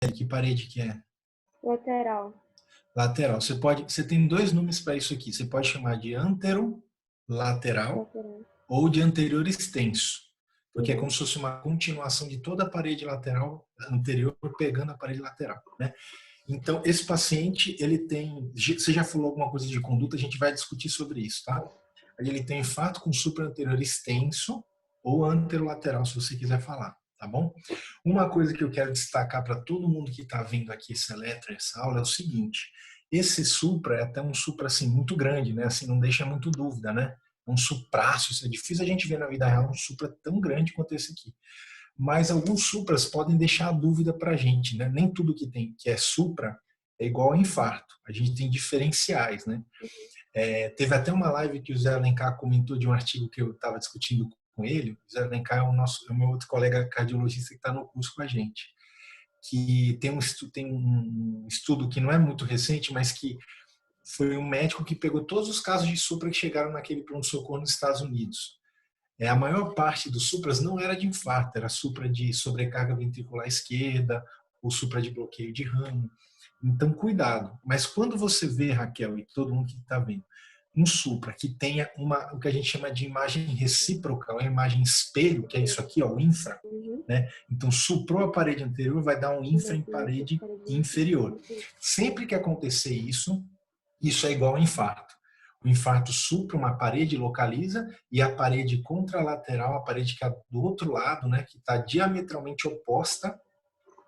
Que parede que é? Lateral. Lateral. Você tem dois nomes para isso aqui. Você pode chamar de anterolateral Lateral. ou de anterior extenso, porque é como Uhum. se fosse uma continuação de toda a parede lateral anterior pegando a parede lateral, né? Então, esse paciente, ele tem... Você já falou alguma coisa de conduta, a gente vai discutir sobre isso, tá? Ele tem infarto com supraanterior extenso ou anterolateral, se você quiser falar, tá bom? Uma coisa que eu quero destacar para todo mundo que está vendo aqui esse eletro, essa aula, é o seguinte: esse supra é até um supra assim muito grande, né? Assim, não deixa muito dúvida, né? Um supraço, isso é difícil a gente ver na vida real um supra tão grande quanto esse aqui. Mas alguns supras podem deixar a dúvida para a gente, né? Nem tudo que é supra é igual a infarto. A gente tem diferenciais, né? Teve até uma live que o Zé Alencar comentou de um artigo que eu estava discutindo com ele. O Zé Alencar é o meu outro colega cardiologista que está no curso com a gente, que tem um estudo que não é muito recente, mas que foi um médico que pegou todos os casos de supra que chegaram naquele pronto-socorro nos Estados Unidos. A maior parte dos supras não era de infarto, era supra de sobrecarga ventricular esquerda ou supra de bloqueio de ramo. Então, cuidado. Mas quando você vê, Raquel, e todo mundo que está vendo, um supra que tenha o que a gente chama de imagem recíproca, ou imagem espelho, que é isso aqui, ó, o infra, Uhum. né? Então, suprou a parede anterior, vai dar um infra em parede inferior. Sempre que acontecer isso é igual a infarto. O infarto supra uma parede, localiza, e a parede contralateral, a parede que é do outro lado, né, que está diametralmente oposta,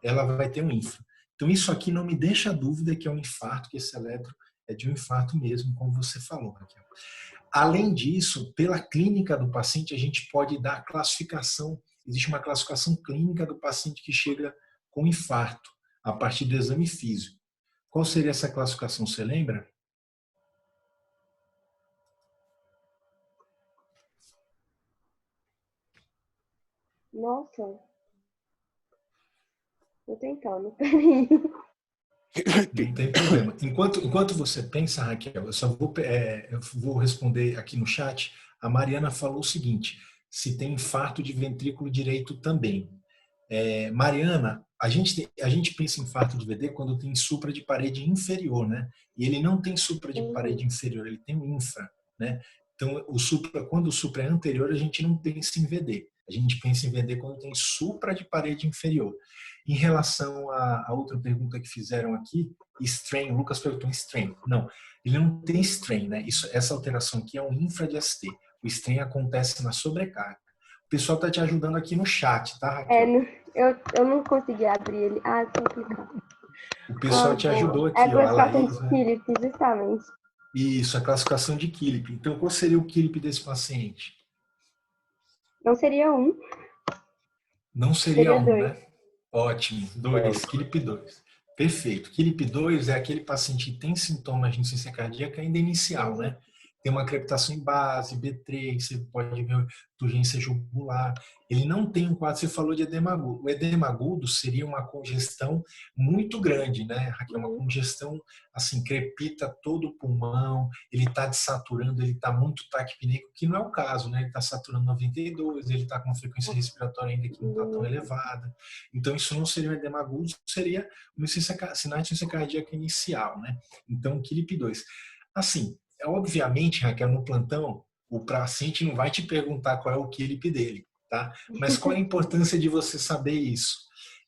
ela vai ter um infra. Então, isso aqui não me deixa dúvida que é um infarto, que esse eletro é de um infarto mesmo, como você falou, Raquel. Além disso, pela clínica do paciente, a gente pode dar classificação. Existe uma classificação clínica do paciente que chega com infarto, a partir do exame físico. Qual seria essa classificação, você lembra? Nossa, tô tentando. Peraí. Não tem problema. Enquanto você pensa, Raquel, eu vou responder aqui no chat. A Mariana falou o seguinte: se tem infarto de ventrículo direito também. Mariana, a gente pensa em infarto de VD quando tem supra de parede inferior, né? E ele não tem supra de parede Uhum. inferior, ele tem um infra, né? Então, quando o supra é anterior, a gente não pensa em VD. A gente pensa em VD quando tem supra de parede inferior. Em relação à outra pergunta que fizeram aqui, strain, o Lucas perguntou strain. Não, ele não tem strain, né? Essa alteração aqui é um infra de ST. O strain acontece na sobrecarga. O pessoal está te ajudando aqui no chat, tá, Raquel? Eu não consegui abrir ele. Ah, tem que clicar. O pessoal te Boa. ajudou É a aqui, ó, a classificação Laís, de né? Philip, justamente. Isso, a classificação de Killip. Então, qual seria o Killip desse paciente? Não seria um, Não seria seria um, dois. né? Ótimo, Dois. dois, Killip 2. Perfeito. Killip 2 é aquele paciente que tem sintomas de insuficiência cardíaca ainda inicial, Uhum. né? Tem uma crepitação em base, B3, você pode ver turgência jugular. Ele não tem um quadro, você falou de edema agudo. O edema agudo seria uma congestão muito grande, né, Raquel? Uma Uhum. congestão, assim, crepita todo o pulmão, ele está desaturando, ele está muito taquipneico, que não é o caso, né? Ele está saturando 92, ele está com uma frequência respiratória ainda que não está tão elevada. Então, isso não seria um edema agudo, seria uma sinais de insuficiência cardíaca inicial, né? Então, KILIP 2. Assim, obviamente, Raquel, no plantão, o paciente não vai te perguntar qual é o KILIP dele, tá? Mas qual é a importância de você saber isso?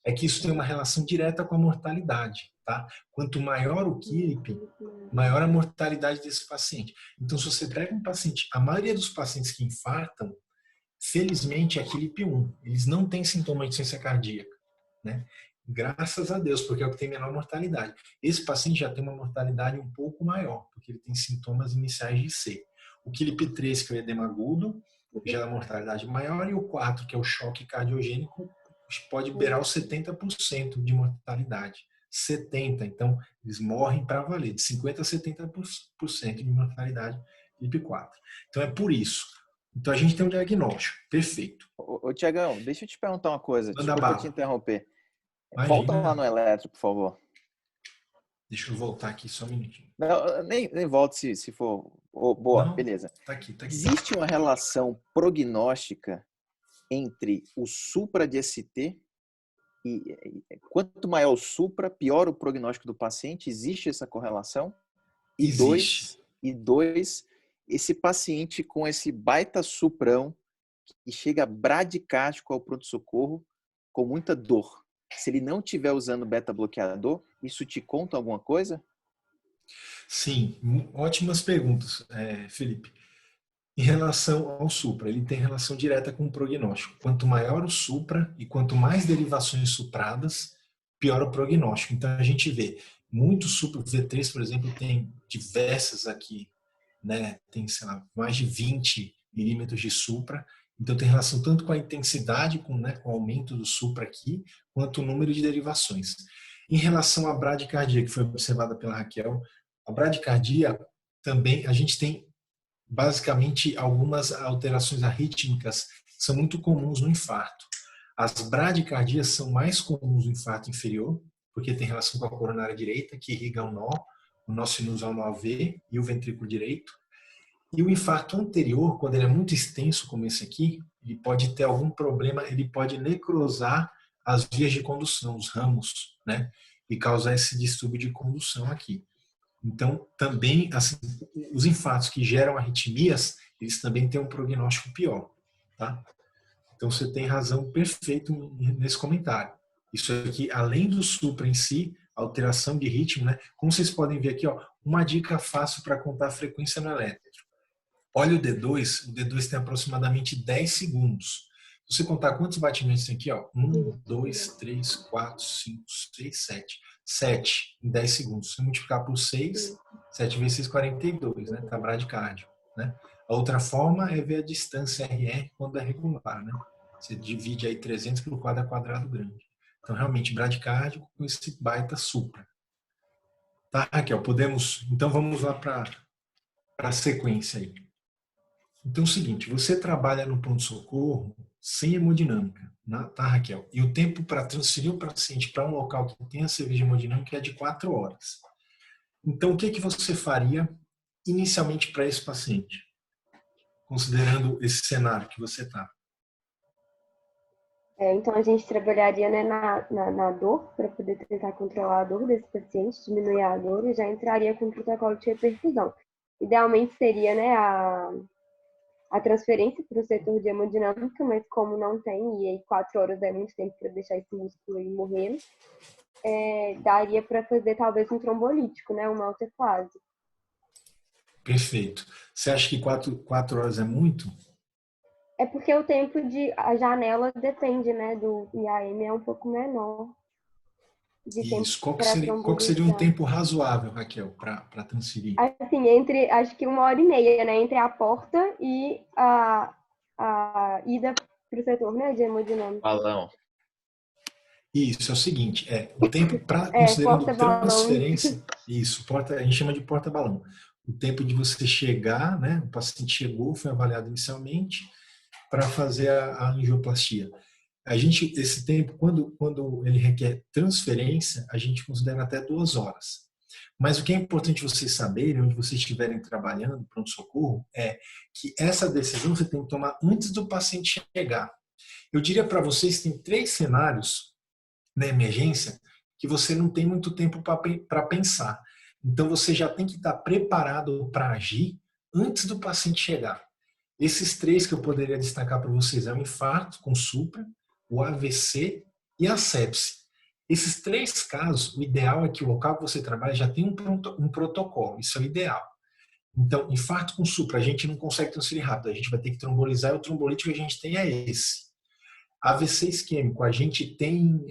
É que isso tem uma relação direta com a mortalidade, tá? Quanto maior o KILIP, maior a mortalidade desse paciente. Então, se você pega um paciente, a maioria dos pacientes que infartam, felizmente, é KILIP 1. Eles não têm sintoma de insuficiência cardíaca, né? Graças a Deus, porque é o que tem menor mortalidade. Esse paciente já tem uma mortalidade um pouco maior, porque ele tem sintomas iniciais de C. O KILIP 3, que é o edema agudo, já é a mortalidade maior, e o 4, que é o choque cardiogênico, pode beirar os 70% de mortalidade. 70%, então eles morrem para valer, de 50% a 70% de mortalidade KILIP 4. Então é por isso. Então a gente tem um diagnóstico, perfeito. Ô, Tiagão, deixa eu te perguntar uma coisa. Manda Desculpa te bala. interromper. Volta lá Imagina. no eletro, por favor. Deixa eu voltar aqui só um minutinho. Não, nem volte se for. Oh, boa, Não, beleza. tá aqui, tá aqui. Existe uma relação prognóstica entre o supra de ST quanto maior o supra, pior o prognóstico do paciente? Existe essa correlação? E Existe. dois, esse paciente com esse baita suprão que chega bradicárdico ao pronto-socorro com muita dor. Se ele não estiver usando beta-bloqueador, isso te conta alguma coisa? Sim, ótimas perguntas, Felipe. Em relação ao supra, ele tem relação direta com o prognóstico. Quanto maior o supra e quanto mais derivações supradas, pior o prognóstico. Então a gente vê muitos supra, V3, por exemplo, tem diversas aqui, né? Tem, sei lá, mais de 20 milímetros de supra. Então tem relação tanto com a intensidade, com o aumento do supra aqui, quanto o número de derivações. Em relação à bradicardia, que foi observada pela Raquel, a bradicardia também, a gente tem basicamente algumas alterações arrítmicas que são muito comuns no infarto. As bradicardias são mais comuns no infarto inferior, porque tem relação com a coronária direita, que irriga o nó sinusal no AV e o ventrículo direito. E o infarto anterior, quando ele é muito extenso, como esse aqui, ele pode ter algum problema, ele pode necrosar as vias de condução, os ramos, né? E causar esse distúrbio de condução aqui. Então, também, assim, os infartos que geram arritmias, eles também têm um prognóstico pior, tá? Então, você tem razão perfeito nesse comentário. Isso aqui, além do supra em si, alteração de ritmo, né? Como vocês podem ver aqui, ó, uma dica fácil para contar a frequência no elétrico. Olha o D2 tem aproximadamente 10 segundos. Se você contar quantos batimentos tem aqui, ó, 1, 2, 3, 4, 5, 6, 7. 7 em 10 segundos. Se você multiplicar por 6, 7 vezes 6, 42, né? Tá bradicárdio, né? A outra forma é ver a distância RR quando é regular, né? Você divide aí 300 pelo quadrado grande. Então, realmente, bradicárdio com esse baita supra. Tá, Raquel? Podemos... Então, vamos lá para a sequência aí. Então é o seguinte, você trabalha no pronto-socorro sem hemodinâmica, tá, Raquel? E o tempo para transferir o paciente para um local que tem a cerveja hemodinâmica é de 4 horas. Então, o que você faria inicialmente para esse paciente? Considerando esse cenário que você está. Então, a gente trabalharia, né, na dor, para poder tentar controlar a dor desse paciente, diminuir a dor, e já entraria com o protocolo de reperfusão. Idealmente seria, né, a transferência para o setor de hemodinâmica, mas como não tem, e aí 4 horas é muito tempo para deixar esse músculo aí morrendo, daria para fazer talvez um trombolítico, né, uma alteplase. Perfeito. Você acha que 4 horas é muito? É porque o tempo a janela depende, né, do IAM é um pouco menor de Isso. tempo Qual para que seria um trombolizar. tempo razoável, Raquel, para transferir? Assim, acho que 1h30, né, entre a porta e a ida para o setor, né, de hemodinâmica. Balão. Isso, é o seguinte, o tempo para, considerando Porta-balão. transferência, isso, a gente chama de porta-balão. O tempo de você chegar, né, o paciente chegou, foi avaliado inicialmente, para fazer a angioplastia. Esse tempo, quando ele requer transferência, a gente considera até 2 horas. Mas o que é importante vocês saberem, onde vocês estiverem trabalhando, pronto-socorro, é que essa decisão você tem que tomar antes do paciente chegar. Eu diria para vocês que tem 3 cenários na emergência que você não tem muito tempo para pensar. Então, você já tem que estar preparado para agir antes do paciente chegar. Esses 3 que eu poderia destacar para vocês é o infarto com supra, o AVC e a sepse. Esses 3 casos, o ideal é que o local que você trabalha já tem um protocolo, isso é o ideal. Então, infarto com supra, a gente não consegue transferir rápido, a gente vai ter que trombolizar e o trombolítico que a gente tem é esse. AVC isquêmico, a gente tem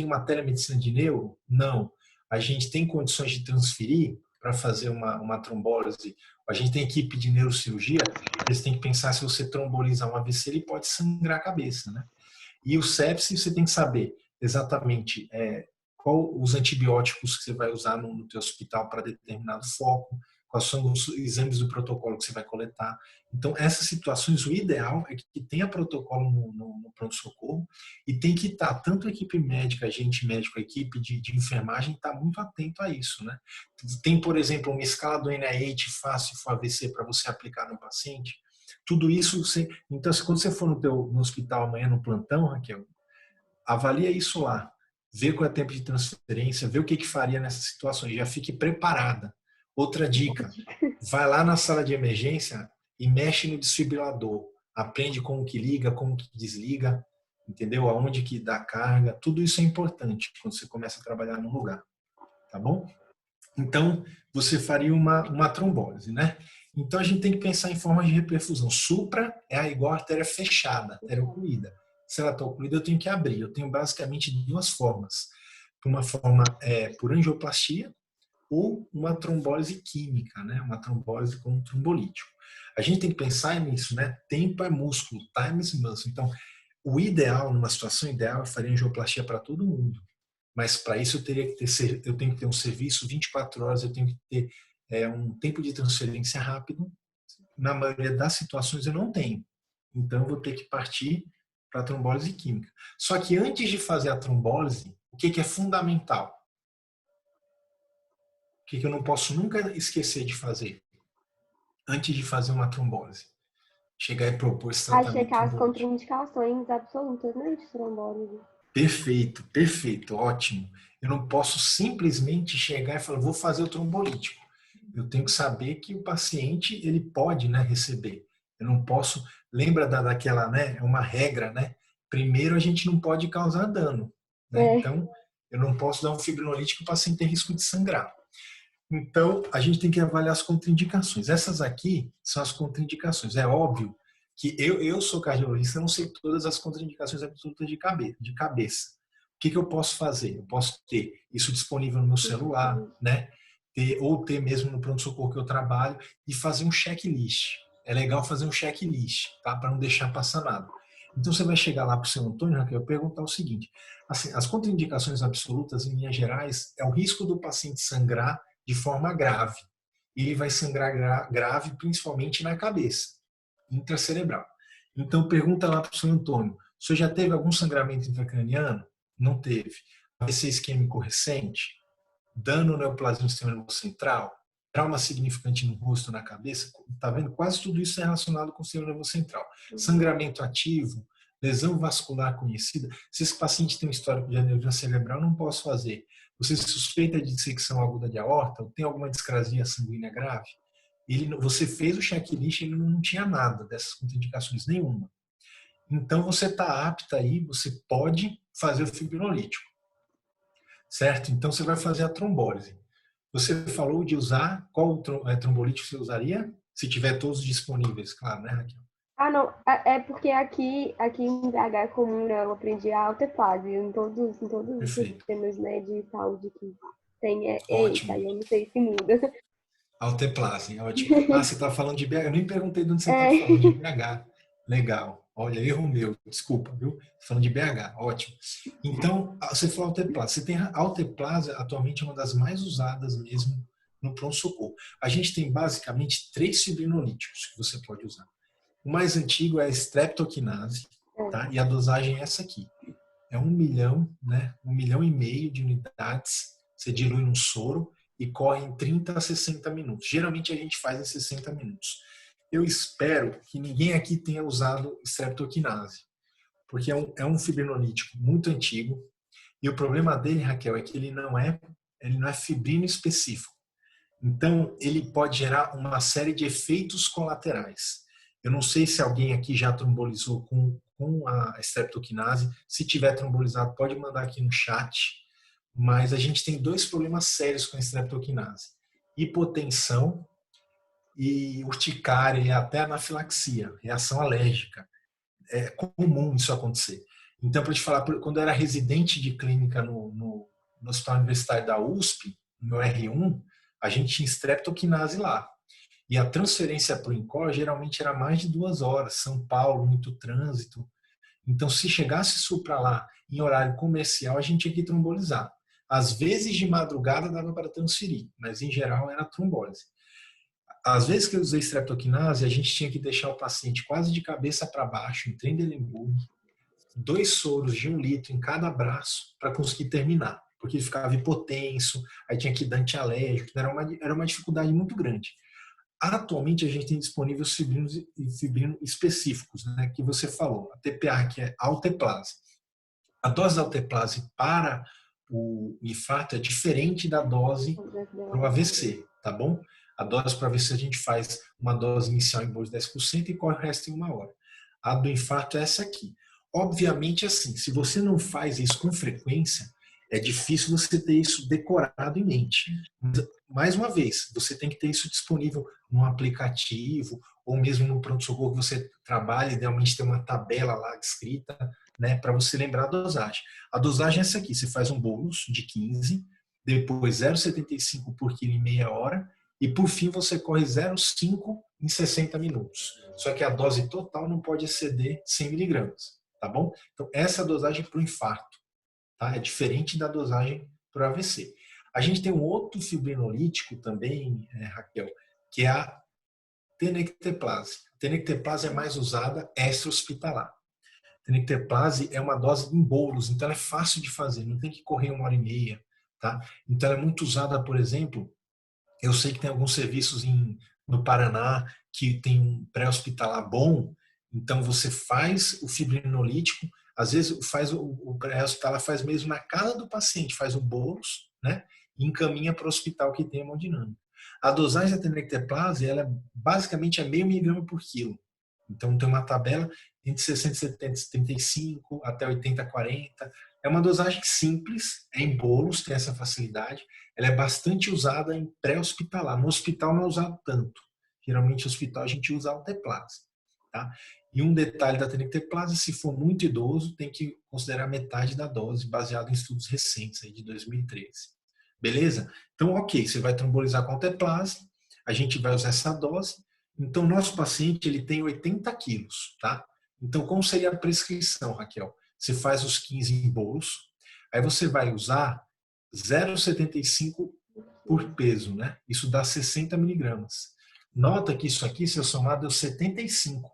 uma telemedicina de neuro? Não. A gente tem condições de transferir para fazer uma trombólise? A gente tem equipe de neurocirurgia? Eles têm que pensar se você trombolizar um AVC, ele pode sangrar a cabeça, né? E o sepse, você tem que saber exatamente qual os antibióticos que você vai usar no teu hospital para determinado foco, quais são os exames do protocolo que você vai coletar. Então, essas situações, o ideal é que tenha protocolo no pronto-socorro e tem que estar, tanto a equipe médica, agente médico, a equipe de enfermagem, está muito atento a isso, né? Tem, por exemplo, uma escala do NIH fácil for AVC para você aplicar no paciente. Tudo isso, então, quando você for no hospital amanhã, no plantão, Raquel, avalia isso lá, vê qual é o tempo de transferência, vê o que faria nessas situações, já fique preparada. Outra dica, vai lá na sala de emergência e mexe no desfibrilador, aprende como que liga, como que desliga, entendeu? Aonde que dá carga, tudo isso é importante quando você começa a trabalhar num lugar, tá bom? Então, você faria uma trombólise, né? Então, a gente tem que pensar em formas de reperfusão. Supra é igual a artéria fechada, artéria ocluída. Se ela está ocluída, eu tenho que abrir. Eu tenho basicamente duas formas. Uma forma por angioplastia ou uma trombólise química, né? Uma trombólise com um trombolítico. A gente tem que pensar nisso, né? Tempo é músculo, time is muscle. Então, o ideal, numa situação ideal, eu faria angioplastia para todo mundo. Mas para isso eu tenho que ter um serviço 24 horas, eu tenho que ter um tempo de transferência rápido. Na maioria das situações eu não tenho. Então eu vou ter que partir para a trombólise química. Só que antes de fazer a trombólise, o que é fundamental? O que eu não posso nunca esquecer de fazer? Antes de fazer uma trombólise. Chegar e propor esse Vai tratamento checar as trombolítico. contraindicações absolutas, né, de trombólise. Perfeito, perfeito, ótimo. Eu não posso simplesmente chegar e falar, vou fazer o trombolítico. Eu tenho que saber que o paciente ele pode, né, receber. Eu não posso, lembra daquela, né, é uma regra, né? Primeiro a gente não pode causar dano, né? Então, eu não posso dar um fibrinolítico para o paciente ter risco de sangrar. Então, a gente tem que avaliar as contraindicações. Essas aqui são as contraindicações. É óbvio que eu sou cardiologista, eu não sei todas as contraindicações absolutas de cabeça. O que eu posso fazer? Eu posso ter isso disponível no meu celular, né? Ou ter mesmo no pronto-socorro que eu trabalho e fazer um checklist. É legal fazer um checklist, tá? Para não deixar passar nada. Então você vai chegar lá para o seu Antônio, Raquel, e perguntar o seguinte: assim, as contraindicações absolutas, em linhas gerais, é o risco do paciente sangrar de forma grave. E ele vai sangrar grave principalmente na cabeça, intracerebral. Então pergunta lá para o seu Antônio: o senhor já teve algum sangramento intracraniano? Não teve. AVC isquêmico recente? Dano neoplasma no sistema nervoso central? Trauma significante no rosto, na cabeça? Tá vendo? Quase tudo isso é relacionado com o sistema nervoso central. Sangramento ativo, lesão vascular conhecida. Se esse paciente tem um histórico de aneurisma cerebral, não posso fazer. Você suspeita de dissecção aguda de aorta? Ou tem alguma discrasia sanguínea grave? Você fez o checklist e ele não tinha nada dessas contraindicações nenhuma. Então você está apta aí, você pode fazer o fibrinolítico, certo? Então você vai fazer a trombólise. Você falou de usar, qual trombolítico você usaria? Se tiver todos disponíveis, claro, né, Raquel? Ah, não. É porque aqui em BH é comum, né? Eu aprendi a alteplase em todos os Perfeito. sistemas, né, de saúde que tem Ótimo. aí eu não sei se muda. Alteplase, ótimo. Ah, você está falando de BH. Eu nem perguntei de onde você está falando, de BH. Legal. Olha, erro meu. Desculpa, viu? Falando de BH. Ótimo. Então, você falou alteplase. Você tem a alteplase, atualmente é uma das mais usadas mesmo no pronto-socorro. A gente tem basicamente 3 fibrinolíticos que você pode usar. O mais antigo é a streptokinase, tá? E a dosagem é essa aqui. É 1 milhão, né? 1,5 milhão de unidades. Você dilui num soro e corre em 30 a 60 minutos. Geralmente a gente faz em 60 minutos. Eu espero que ninguém aqui tenha usado streptokinase, porque é um fibrinolítico muito antigo. E o problema dele, Raquel, é que ele não é fibrino específico. Então, ele pode gerar uma série de efeitos colaterais. Eu não sei se alguém aqui já trombolizou com a streptokinase. Se tiver trombolizado, pode mandar aqui no chat. Mas a gente tem 2 problemas sérios com a streptokinase: hipotensão e urticária e até anafilaxia, reação alérgica. É comum isso acontecer. Então, para te falar, quando eu era residente de clínica no Hospital Universitário da USP, no meu R1, a gente tinha streptokinase lá. E a transferência para o INCOR geralmente era mais de 2 horas. São Paulo, muito trânsito. Então, se chegasse isso para lá em horário comercial, a gente tinha que trombolizar. Às vezes, de madrugada, dava para transferir, mas em geral era trombólise. Às vezes que eu usei streptokinase, a gente tinha que deixar o paciente quase de cabeça para baixo, em Trendelenburg, 2 soros de 1 litro em cada braço para conseguir terminar, porque ele ficava hipotenso, aí tinha que dar antialérgico, era uma dificuldade muito grande. Atualmente a gente tem disponível os fibrinos específicos, né, que você falou, a TPA, que é alteplase. A dose da alteplase para o infarto é diferente da dose para o AVC, tá bom? A dose para o AVC a gente faz uma dose inicial em bolsa de 10% e corre o resto em 1 hora. A do infarto é essa aqui. Obviamente, assim, se você não faz isso com frequência, é difícil você ter isso decorado em mente. Mais uma vez, você tem que ter isso disponível num aplicativo ou mesmo no pronto-socorro que você trabalha, idealmente tem uma tabela lá escrita, né, para você lembrar a dosagem. A dosagem é essa aqui, você faz um bolus de 15, depois 0,75 por quilo em meia hora e por fim você corre 0,5 em 60 minutos. Só que a dose total não pode exceder 100 miligramas, tá bom? Então essa é a dosagem para o infarto, tá? É diferente da dosagem para o AVC. A gente tem um outro fibrinolítico também, Raquel, que é a tenecteplase. A tenecteplase é mais usada extra-hospitalar. Tenecteplase é uma dose em bolos, então ela é fácil de fazer, não tem que correr 1 hora e meia, tá? Então ela é muito usada, por exemplo, eu sei que tem alguns serviços no Paraná que tem um pré-hospitalar bom, então você faz o fibrinolítico, às vezes faz o pré-hospitalar faz mesmo na casa do paciente, faz o bolos, né? E encaminha para o hospital que tem hemodinâmica. A dosagem da tenecteplase, ela basicamente é 0,5 miligrama por quilo. Então tem uma tabela entre 670 e 35 até 80 40. É uma dosagem simples, é em bolos, tem essa facilidade. Ela é bastante usada em pré-hospitalar. No hospital não é usado tanto. Geralmente no hospital a gente usa a alteplase, tá? E um detalhe da tenecteplase, se for muito idoso, tem que considerar metade da dose, baseado em estudos recentes aí de 2013. Beleza? Então, ok, você vai trombolizar com alteplase, a gente vai usar essa dose. Então, nosso paciente ele tem 80 quilos, tá? Então, como seria a prescrição, Raquel? Você faz os 15 em bolos, aí você vai usar 0,75 por peso, né? Isso dá 60 miligramas. Nota que isso aqui, seu somado, deu 75.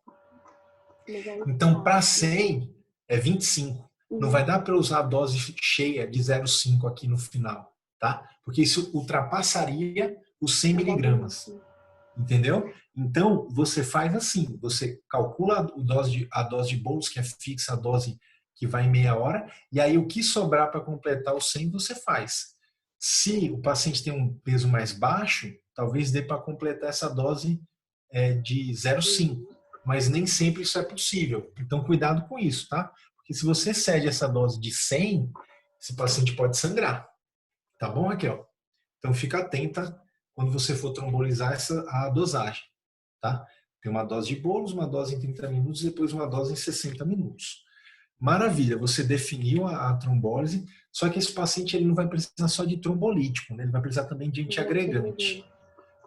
Então, para 100, é 25. Não vai dar para usar a dose cheia de 0,5 aqui no final, tá? Porque isso ultrapassaria os 100 miligramas. Entendeu? Então, você faz assim, você calcula a dose de bolos, que é fixa, a dose que vai em meia hora, e aí o que sobrar para completar os 100, você faz. Se o paciente tem um peso mais baixo, talvez dê para completar essa dose de 0,5, mas nem sempre isso é possível. Então, cuidado com isso, tá? Porque se você cede essa dose de 100, esse paciente pode sangrar. Tá bom, Raquel? Então, fica atenta quando você for trombolizar a dosagem, tá? Tem uma dose de bolos, uma dose em 30 minutos e depois uma dose em 60 minutos. Maravilha, você definiu a trombólise, só que esse paciente ele não vai precisar só de trombolítico, né? Ele vai precisar também de antiagregante.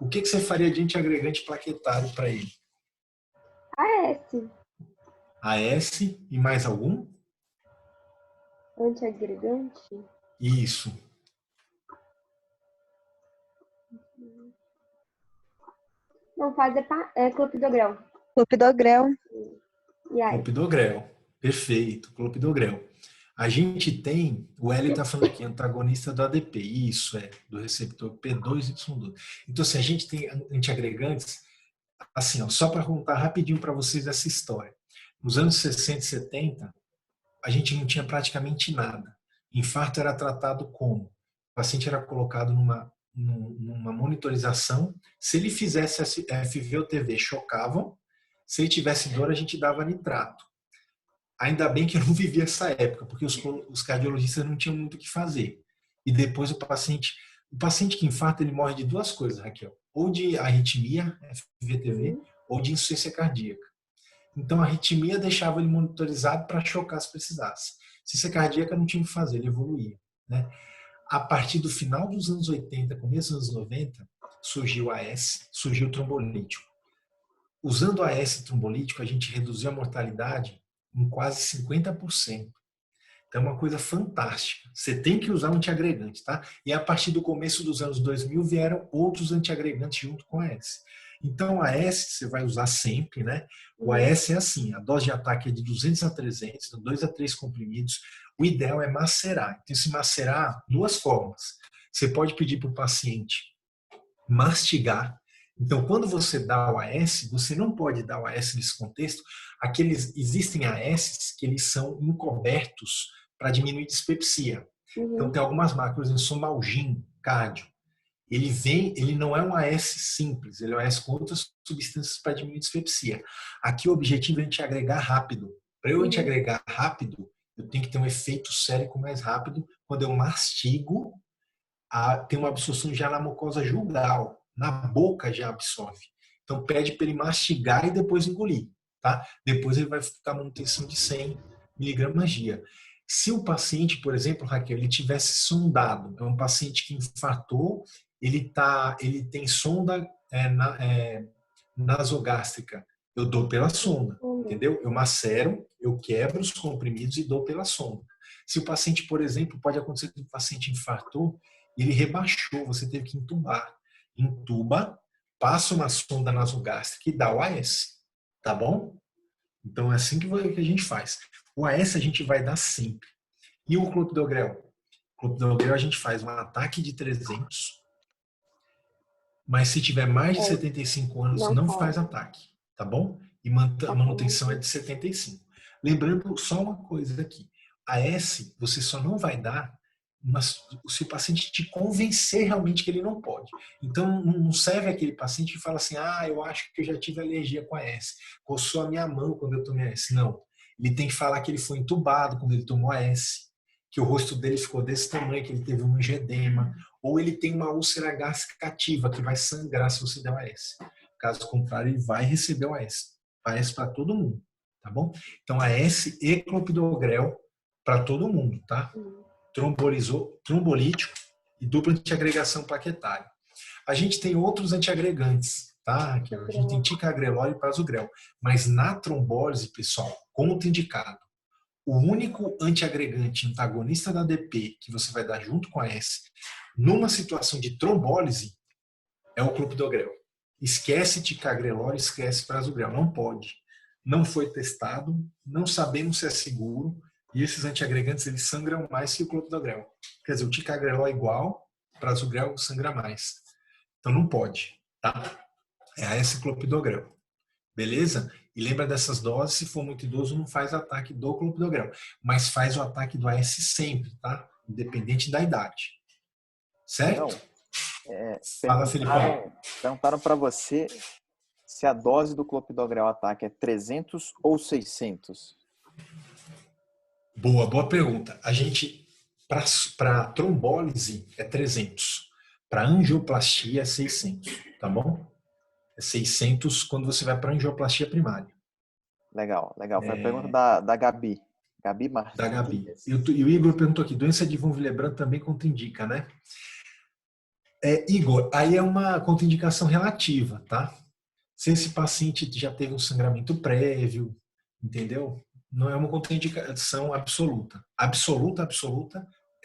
O que você faria de antiagregante plaquetário para ele? AS. AS e mais algum? Antiagregante? Isso. Não, faz clopidogrel. Clopidogrel. Clopidogrel. Perfeito, clopidogrel. A gente tem, o Hélio está falando aqui, antagonista do ADP, isso do receptor P2Y2. Então, se a gente tem antiagregantes, assim, ó, só para contar rapidinho para vocês essa história. Nos anos 60 e 70, a gente não tinha praticamente nada. Infarto era tratado como? O paciente era colocado numa monitorização. Se ele fizesse FV ou TV, chocavam. Se ele tivesse dor, a gente dava nitrato. Ainda bem que eu não vivi essa época, porque os cardiologistas não tinham muito o que fazer. E depois o paciente que infarta, ele morre de duas coisas, Raquel. Ou de arritmia, FVTV, ou de insuficiência cardíaca. Então a arritmia deixava ele monitorizado para chocar se precisasse. Insuficiência cardíaca não tinha o que fazer, ele evoluía, né? A partir do final dos anos 80, começo dos anos 90, surgiu o AS, surgiu o trombolítico. Usando o AS trombolítico, a gente reduziu a mortalidade em quase 50%. Então é uma coisa fantástica. Você tem que usar um antiagregante, tá? E a partir do começo dos anos 2000 vieram outros antiagregantes junto com o AS. Então o AS você vai usar sempre, né? O AS é assim, a dose de ataque é de 200 a 300, 2 a 3 comprimidos. O ideal é macerar. Então se macerar, duas formas. Você pode pedir para o paciente mastigar. Então, quando você dá o AS, você não pode dar o AS nesse contexto. Existem AS que eles são encobertos para diminuir dispepsia. Então, Uhum. tem algumas marcas, por exemplo, Somalgin, Cardio. Ele não é um AS simples, ele é um AS com outras substâncias para diminuir dispepsia. Aqui o objetivo é a gente agregar rápido. Para eu te Uhum. agregar rápido, eu tenho que ter um efeito sérico mais rápido. Quando eu mastigo, tem uma absorção já na mucosa jugal, na boca já absorve. Então pede para ele mastigar e depois engolir, tá? Depois ele vai ficar manutenção de 100 miligramas dia. Se o paciente, por exemplo, Raquel, ele tivesse sondado, é um paciente que infartou, ele tem sonda nasogástrica, eu dou pela sonda, Uhum. entendeu? Eu macero, eu quebro os comprimidos e dou pela sonda. Se o paciente, por exemplo, pode acontecer que o paciente infartou, ele rebaixou, você teve que entubar. Entuba, passa uma sonda nasogástrica e dá o AS, tá bom? Então é assim que a gente faz. O AS a gente vai dar sempre. E o clopidogrel? O clopidogrel a gente faz um ataque de 300, mas se tiver mais de É, 75 anos, não não faz pode. ataque, tá bom? E a Tá manutenção é falando. de 75. Lembrando só uma coisa aqui. AS você só não vai dar se o paciente te convencer realmente que ele não pode. Então, não serve aquele paciente que fala assim, eu acho que eu já tive alergia com AS, coçou a minha mão quando eu tomei AS. Não. Ele tem que falar que ele foi entubado quando ele tomou AS, que o rosto dele ficou desse tamanho, que ele teve um angedema, ou ele tem uma úlcera gástrica ativa, que vai sangrar se você der o AS. Caso contrário, ele vai receber o AS. AS para todo mundo, tá bom? Então, AS e clopidogrel para todo mundo, tá? Uhum. Trombolítico e dupla antiagregação plaquetária. A gente tem outros antiagregantes, tá? A gente tem ticagrelor e prasugrel. Mas na trombólise, pessoal, contraindicado. O único antiagregante antagonista da ADP que você vai dar junto com a S numa situação de trombólise é o clopidogrel. Esquece ticagrelor, esquece prasugrel. Não pode. Não foi testado, não sabemos se é seguro, e esses antiagregantes eles sangram mais que o clopidogrel. Quer dizer, o ticagrelor é igual, o prasugrel sangra mais. Então não pode, tá? É a S-clopidogrel. Beleza? E lembra dessas doses, se for muito idoso, não faz ataque do clopidogrel, mas faz o ataque do AS sempre, tá? Independente da idade. Certo? Então, Fala, Felipão. perguntaram para você se a dose do clopidogrel ataque é 300 ou 600. Boa pergunta. A gente, para trombólise, é 300. Para angioplastia, é 600. Tá bom? É 600 quando você vai para angioplastia primária. Legal. Foi a pergunta da Gabi. Gabi Martins. Da Gabi. E o Igor perguntou aqui, doença de von Willebrand também contraindica, né? Igor, aí é uma contraindicação relativa, tá? Se esse paciente já teve um sangramento prévio, entendeu? Não é uma contraindicação absoluta. Absoluta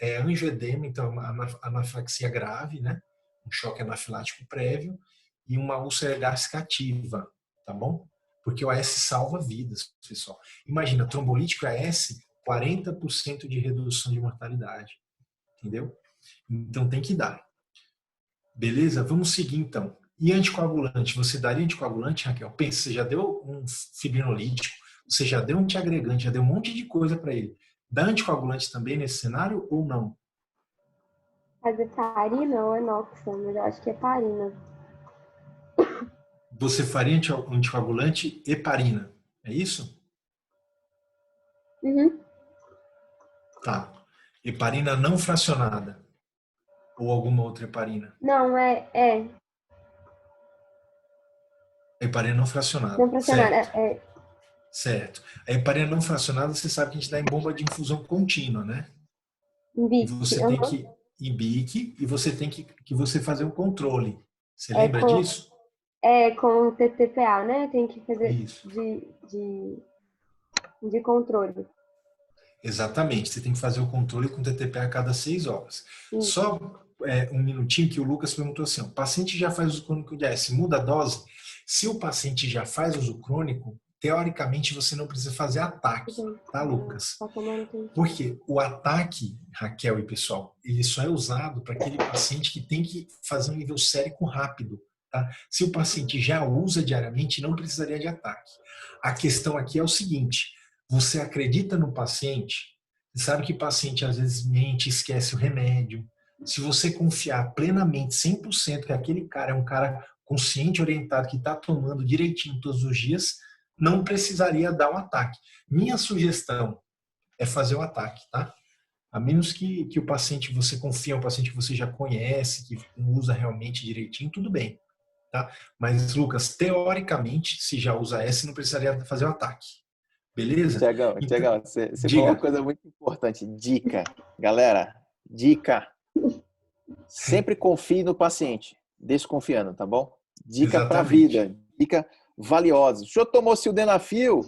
é angioedema, então uma anafilaxia grave, né? Um choque anafilático prévio e uma úlcera gástrica ativa, tá bom? Porque o AS salva vidas, pessoal. Imagina, trombolítico AS, 40% de redução de mortalidade, entendeu? Então tem que dar. Beleza? Vamos seguir então. E anticoagulante? Você daria anticoagulante, Raquel? Pensa, você já deu um fibrinolítico, você já deu um antiagregante, já deu um monte de coisa para ele. Dá anticoagulante também nesse cenário ou não? Mas é parina ou enoxon? Mas eu acho que é parina. Você faria anticoagulante heparina, é isso? Uhum. Tá. Heparina não fracionada. Ou alguma outra heparina? Não, é Heparina não fracionada. não funcionar. Certo. Certo. A heparina não fracionada, você sabe que a gente dá em bomba de infusão contínua, né? E você tem que em BIC e você tem que você fazer um controle. Você lembra disso? Com o TTPA, né? Tem que fazer Isso. de controle. Exatamente. Você tem que fazer o controle com TTPA a cada 6 horas. Isso. Só um minutinho que o Lucas perguntou assim, o paciente já faz uso crônico de AS, muda a dose? Se o paciente já faz uso crônico, teoricamente você não precisa fazer ataque, tá, Lucas? Porque o ataque, Raquel e pessoal, ele só é usado para aquele paciente que tem que fazer um nível sérico rápido. Tá? Se o paciente já usa diariamente, não precisaria de ataque. A questão aqui é o seguinte, você acredita no paciente? Você sabe que paciente às vezes mente, esquece o remédio. Se você confiar plenamente, 100% que aquele cara é um cara consciente, orientado, que está tomando direitinho todos os dias, não precisaria dar um ataque. Minha sugestão é fazer o ataque, tá? A menos que o paciente você confia, um paciente que você já conhece, que usa realmente direitinho, tudo bem, tá? Mas, Lucas, teoricamente, se já usa essa, não precisaria fazer o ataque. Beleza? Tiagão, Então, você falou uma diga. coisa muito importante. Dica. Galera, dica. Sempre confie no paciente, desconfiando, tá bom? Dica para a Exatamente. vida, dica valiosa. O senhor tomou sildenafil?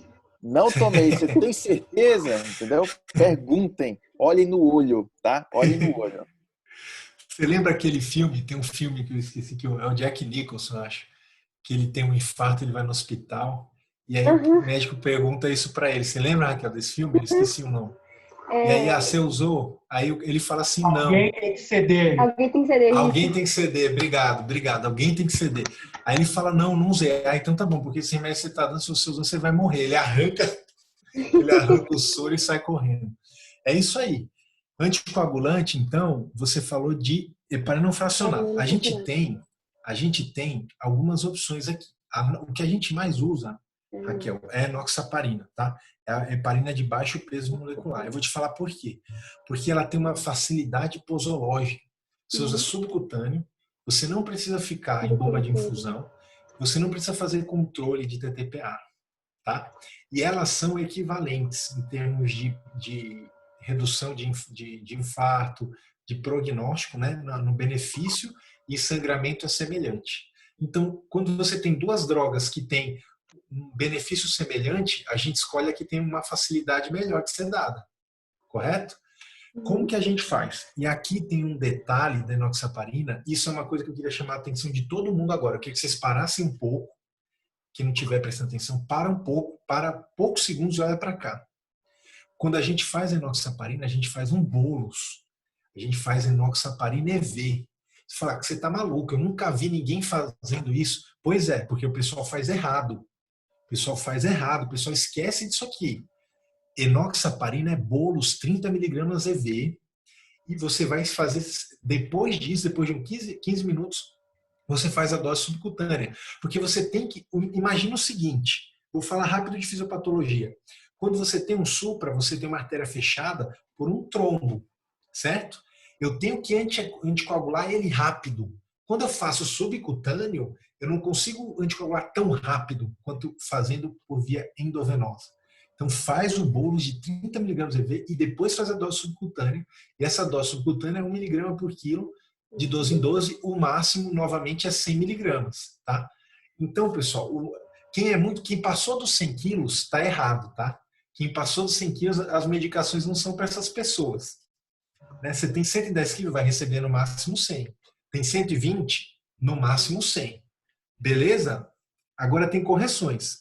Não tomei. Você tem certeza? Entendeu? Perguntem. Olhem no olho, tá? Olhem no olho. Você lembra aquele filme? Tem um filme que eu esqueci, que é o Jack Nicholson, eu acho. Que ele tem um infarto, ele vai no hospital. E aí o Aham. médico pergunta isso para ele. Você lembra, Raquel, desse filme? Eu esqueci o nome. E aí, É, você usou? Aí ele fala assim, Alguém não. tem que ceder. alguém tem que ceder Alguém isso. tem que ceder, obrigado, obrigado. Alguém tem que ceder. Aí ele fala, não, não usei. Ah, então tá bom, porque esse remédio que você tá dando, se você usar, você vai morrer. Ele arranca o soro e sai correndo. É isso aí. Anticoagulante, então, você falou de heparina não fracionada. A gente tem algumas opções aqui. O que a gente mais usa, Raquel, é a enoxaparina, tá? É a heparina de baixo peso molecular. Eu vou te falar por quê. Porque ela tem uma facilidade posológica. Você usa Uhum. subcutâneo, você não precisa ficar em bomba de infusão, você não precisa fazer controle de TTPA, tá? E elas são equivalentes em termos de redução de infarto, de prognóstico, né, no benefício, e sangramento é semelhante. Então, quando você tem duas drogas que têm um benefício semelhante, a gente escolhe a que tem uma facilidade melhor de ser dada, correto? Como Uhum. que a gente faz? E aqui tem um detalhe da enoxaparina, isso é uma coisa que eu queria chamar a atenção de todo mundo agora. Eu queria que vocês parassem um pouco, quem não estiver prestando atenção, para um pouco, para poucos segundos e olha para cá. Quando a gente faz enoxaparina, a gente faz um bolos. A gente faz enoxaparina EV. Você fala que você está maluco, eu nunca vi ninguém fazendo isso. Pois é, porque o pessoal faz errado. O pessoal faz errado, o pessoal esquece disso aqui. Enoxaparina é bolos 30 miligramas EV e você vai fazer, depois disso, depois de uns 15 minutos, você faz a dose subcutânea. Porque você tem que, imagina o seguinte, vou falar rápido de fisiopatologia. Quando você tem um supra, você tem uma artéria fechada por um trombo, certo? Eu tenho que anticoagular ele rápido. Quando eu faço subcutâneo, eu não consigo anticoagular tão rápido quanto fazendo por via endovenosa. Então faz o bolo de 30 miligramas EV e depois faz a dose subcutânea. E essa dose subcutânea é 1 miligrama por quilo, de 12 em 12, o máximo novamente é 100 miligramas, tá? Então, pessoal, quem passou dos 100 quilos está errado, tá? Quem passou dos 100 quilos, as medicações não são para essas pessoas. Né? Você tem 110 quilos, vai receber no máximo 100. Tem 120, no máximo 100. Beleza? Agora tem correções.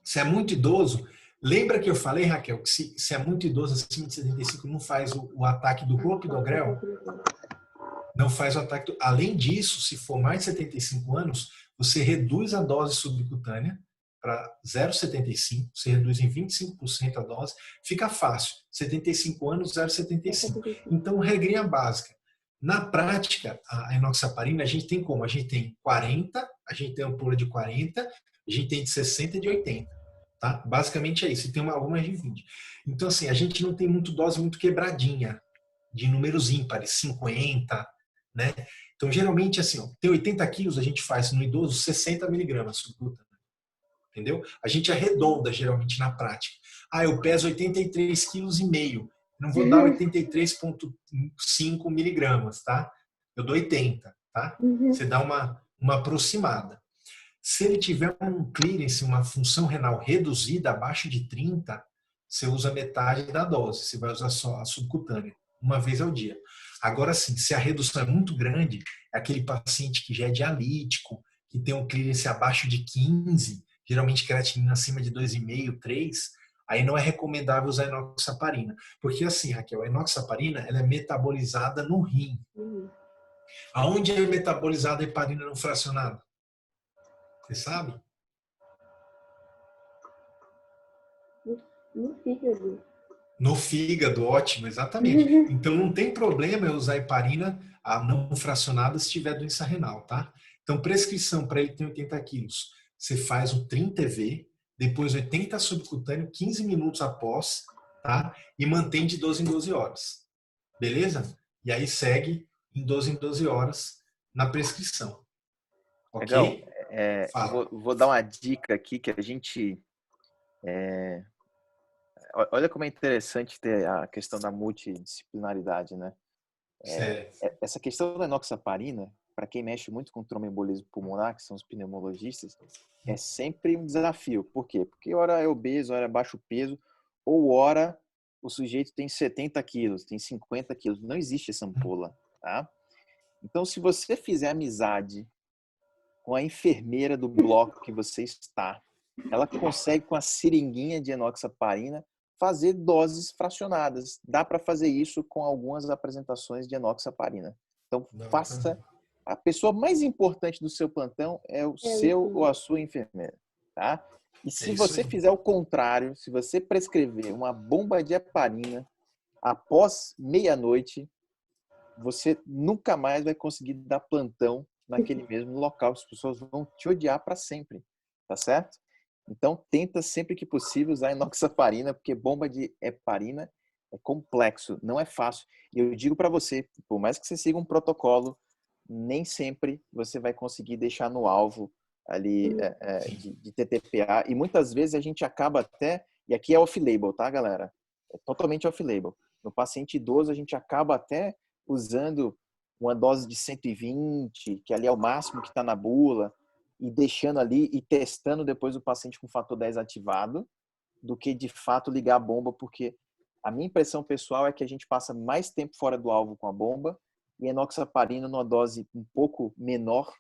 Se é muito idoso, lembra que eu falei, Raquel, que se é muito idoso, acima de 75, não faz o ataque do clopidogrel? Não faz o ataque. Além disso, se for mais de 75 anos, você reduz a dose subcutânea para 0,75, você reduz em 25% a dose, fica fácil. 75 anos, 0,75. Então, regrinha básica. Na prática, a enoxaparina, a gente tem como? A gente tem 40, a gente tem ampola de 40, a gente tem de 60 e de 80. Tá? Basicamente é isso. E tem algumas de 20. Então, assim, a gente não tem muito dose muito quebradinha, de números ímpares, 50, né? Então, geralmente, assim, ó, tem 80 quilos, a gente faz no idoso 60 miligramas subcutâneo. Entendeu? A gente arredonda, geralmente, na prática. Ah, eu peso 83 quilos e meio. Não vou dar 83,5 miligramas, tá? Eu dou 80, tá? Uhum. Você dá uma aproximada. Se ele tiver um clearance, uma função renal reduzida abaixo de 30, você usa metade da dose. Você vai usar só a subcutânea, uma vez ao dia. Agora sim, se a redução é muito grande, é aquele paciente que já é dialítico, que tem um clearance abaixo de 15, geralmente creatinina acima de 2,5, 3, aí não é recomendável usar enoxaparina. Porque assim, Raquel, a enoxaparina ela é metabolizada no rim. Aonde é metabolizada a heparina não fracionada? Você sabe? No fígado. No fígado, ótimo, exatamente. Então não tem problema eu usar heparina a não fracionada se tiver doença renal, tá? Então prescrição para ele tem 80 quilos. Você faz o 30 EV, depois 80 subcutâneo, 15 minutos após, tá? E mantém de 12 em 12 horas. Beleza? E aí segue em 12 horas na prescrição. Legal. Ok? Fala. Vou dar uma dica aqui que a gente. Olha como é interessante ter a questão da multidisciplinaridade, né? Certo. Essa questão da enoxaparina, para quem mexe muito com tromboembolismo pulmonar, que são os pneumologistas, é sempre um desafio. Por quê? Porque hora é obeso, hora é baixo peso, ou hora o sujeito tem 70 quilos, tem 50 quilos. Não existe essa ampola, tá? Então, se você fizer amizade com a enfermeira do bloco que você está, ela consegue, com a seringuinha de enoxaparina, fazer doses fracionadas. Dá para fazer isso com algumas apresentações de enoxaparina. Então, faça. A pessoa mais importante do seu plantão é o seu ou a sua enfermeira, tá? E se você fizer o contrário, se você prescrever uma bomba de heparina após meia-noite, você nunca mais vai conseguir dar plantão naquele mesmo local. As pessoas vão te odiar para sempre, tá certo? Então, tenta sempre que possível usar enoxaparina, porque bomba de heparina é complexo, não é fácil. E eu digo para você, por mais que você siga um protocolo, nem sempre você vai conseguir deixar no alvo ali de TTPA. E muitas vezes a gente acaba até, e aqui é off-label, tá, galera? É totalmente off-label. No paciente idoso, a gente acaba até usando uma dose de 120, que ali é o máximo que está na bula, e deixando ali e testando depois o paciente com fator 10 ativado, do que de fato ligar a bomba, porque a minha impressão pessoal é que a gente passa mais tempo fora do alvo com a bomba e enoxaparina numa dose um pouco menor,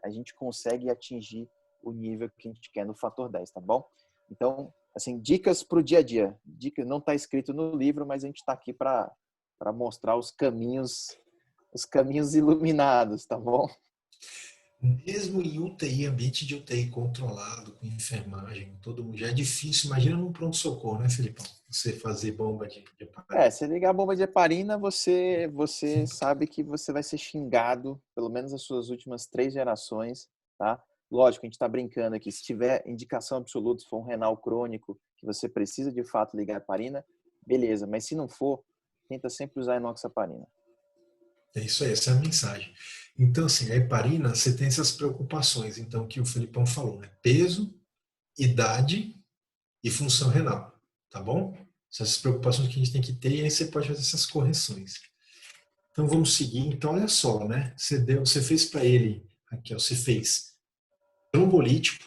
a gente consegue atingir o nível que a gente quer no fator 10, tá bom? Então, assim, dicas para o dia a dia. Dica não está escrito no livro, mas a gente está aqui para mostrar os caminhos iluminados, tá bom? Mesmo em UTI, ambiente de UTI controlado, com enfermagem, todo mundo, já é difícil. Imagina num pronto-socorro, né, Felipão? Você fazer bomba de heparina. Se ligar a bomba de heparina, você sabe que você vai ser xingado, pelo menos as suas últimas 3 gerações, tá? Lógico, a gente está brincando aqui. Se tiver indicação absoluta, se for um renal crônico, que você precisa de fato ligar a heparina, beleza. Mas se não for, tenta sempre usar enoxaparina. É isso aí, essa é a mensagem. Então, assim, a heparina, você tem essas preocupações, então, que o Felipão falou, né? Peso, idade e função renal, tá bom? Essas preocupações que a gente tem que ter, e aí você pode fazer essas correções. Então, vamos seguir. Então, olha só, né? Você fez para ele, aqui, ó, você fez trombolítico,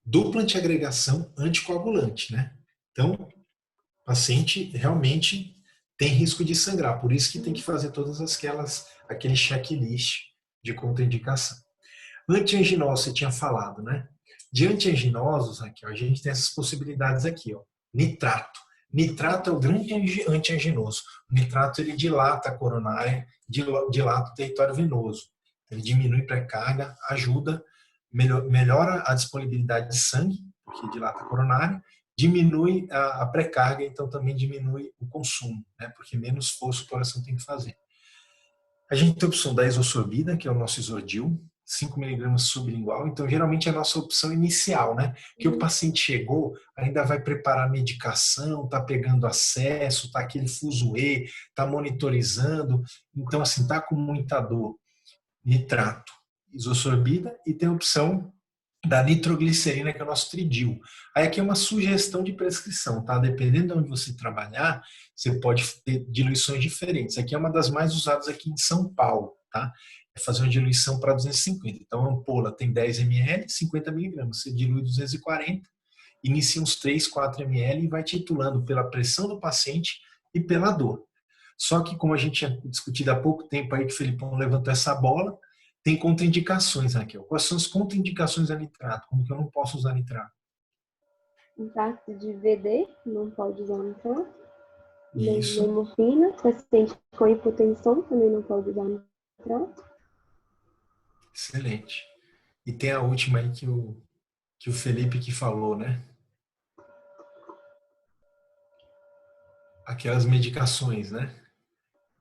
dupla antiagregação, anticoagulante, né? Então, o paciente realmente tem risco de sangrar, por isso que tem que fazer todas aquele checklist de contraindicação. Antianginoso, você tinha falado, né? De antianginosos, aqui, ó, a gente tem essas possibilidades aqui, ó. Nitrato. Nitrato é o grande antianginoso. O nitrato ele dilata a coronária, dilata o território venoso. Ele diminui pré-carga, ajuda, melhora a disponibilidade de sangue, porque dilata a coronária, diminui a pré-carga, então também diminui o consumo, né? Porque menos esforço o coração tem que fazer. A gente tem a opção da isosorbida, que é o nosso isordil, 5 miligramas sublingual. Então, geralmente é a nossa opção inicial, né? Que o paciente chegou, ainda vai preparar a medicação, tá pegando acesso, tá aquele fuzuê, tá monitorizando. Então, assim, tá com muita dor, nitrato, isosorbida, e tem a opção da nitroglicerina, que é o nosso tridil. Aí aqui é uma sugestão de prescrição, tá? Dependendo de onde você trabalhar, você pode ter diluições diferentes. Aqui é uma das mais usadas aqui em São Paulo, tá? É fazer uma diluição para 250. Então, a ampola tem 10 ml, 50 miligramas. Você dilui 240, inicia uns 3, 4 ml e vai titulando pela pressão do paciente e pela dor. Só que, como a gente tinha discutido há pouco tempo aí que o Felipão levantou essa bola, tem contraindicações, Raquel. Quais são as contraindicações a nitrato? Como que eu não posso usar nitrato? Em caso de VD, não pode usar nitrato. Isso, Morfina, paciente com hipotensão também não pode usar nitrato. excelente. E tem a última aí que o Felipe que falou, né? aquelas medicações, né?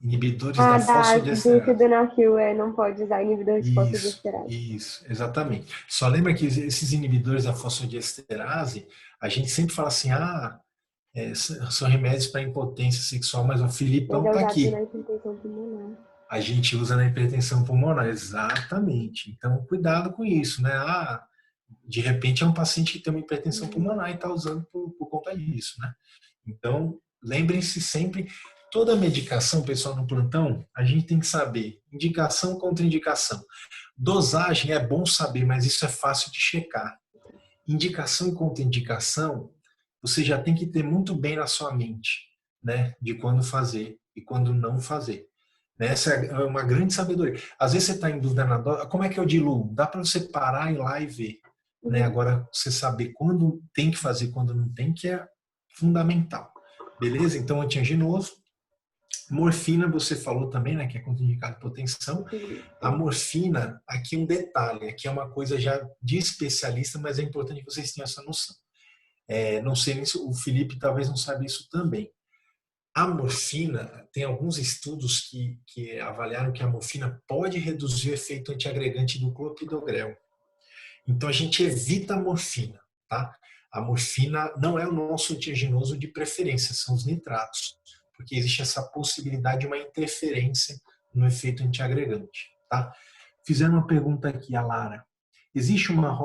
Inibidores da Do fosfodiesterase. sildenafil, não pode usar inibidor de fosfodiesterase. Isso, exatamente. Só lembra que esses inibidores da fosfodiesterase, a gente sempre fala assim, são remédios para impotência sexual, mas o Mas Filipão é está usado na aqui. hipertensão pulmonar. A gente usa na hipertensão pulmonar, exatamente. Então, cuidado com isso, né? De repente é um paciente que tem uma hipertensão pulmonar e está usando por conta disso, né? Então, lembrem-se sempre, toda medicação, pessoal, no plantão, a gente tem que saber indicação contra indicação. Dosagem é bom saber, mas isso é fácil de checar. Indicação e contraindicação, você já tem que ter muito bem na sua mente, né? De quando fazer e quando não fazer. Essa é uma grande sabedoria. Às vezes você está em dúvida na dose, como é que eu diluo? Dá para você parar, ir lá e ver. Né? Agora, você saber quando tem que fazer, quando não tem, que é fundamental. Beleza? Então, antianginoso. Morfina, você falou também, né, que é contraindicado por tensão. A morfina, aqui um detalhe, aqui é uma coisa já de especialista, mas é importante que vocês tenham essa noção. Não sei se o Felipe talvez não saiba isso também. A morfina, tem alguns estudos que avaliaram que a morfina pode reduzir o efeito antiagregante do clopidogrel. Então, a gente evita a morfina, tá? A morfina não é o nosso antianginoso de preferência, são os nitratos, porque existe essa possibilidade de uma interferência no efeito antiagregante, tá? Fizeram uma pergunta aqui, a Lara. Existe uma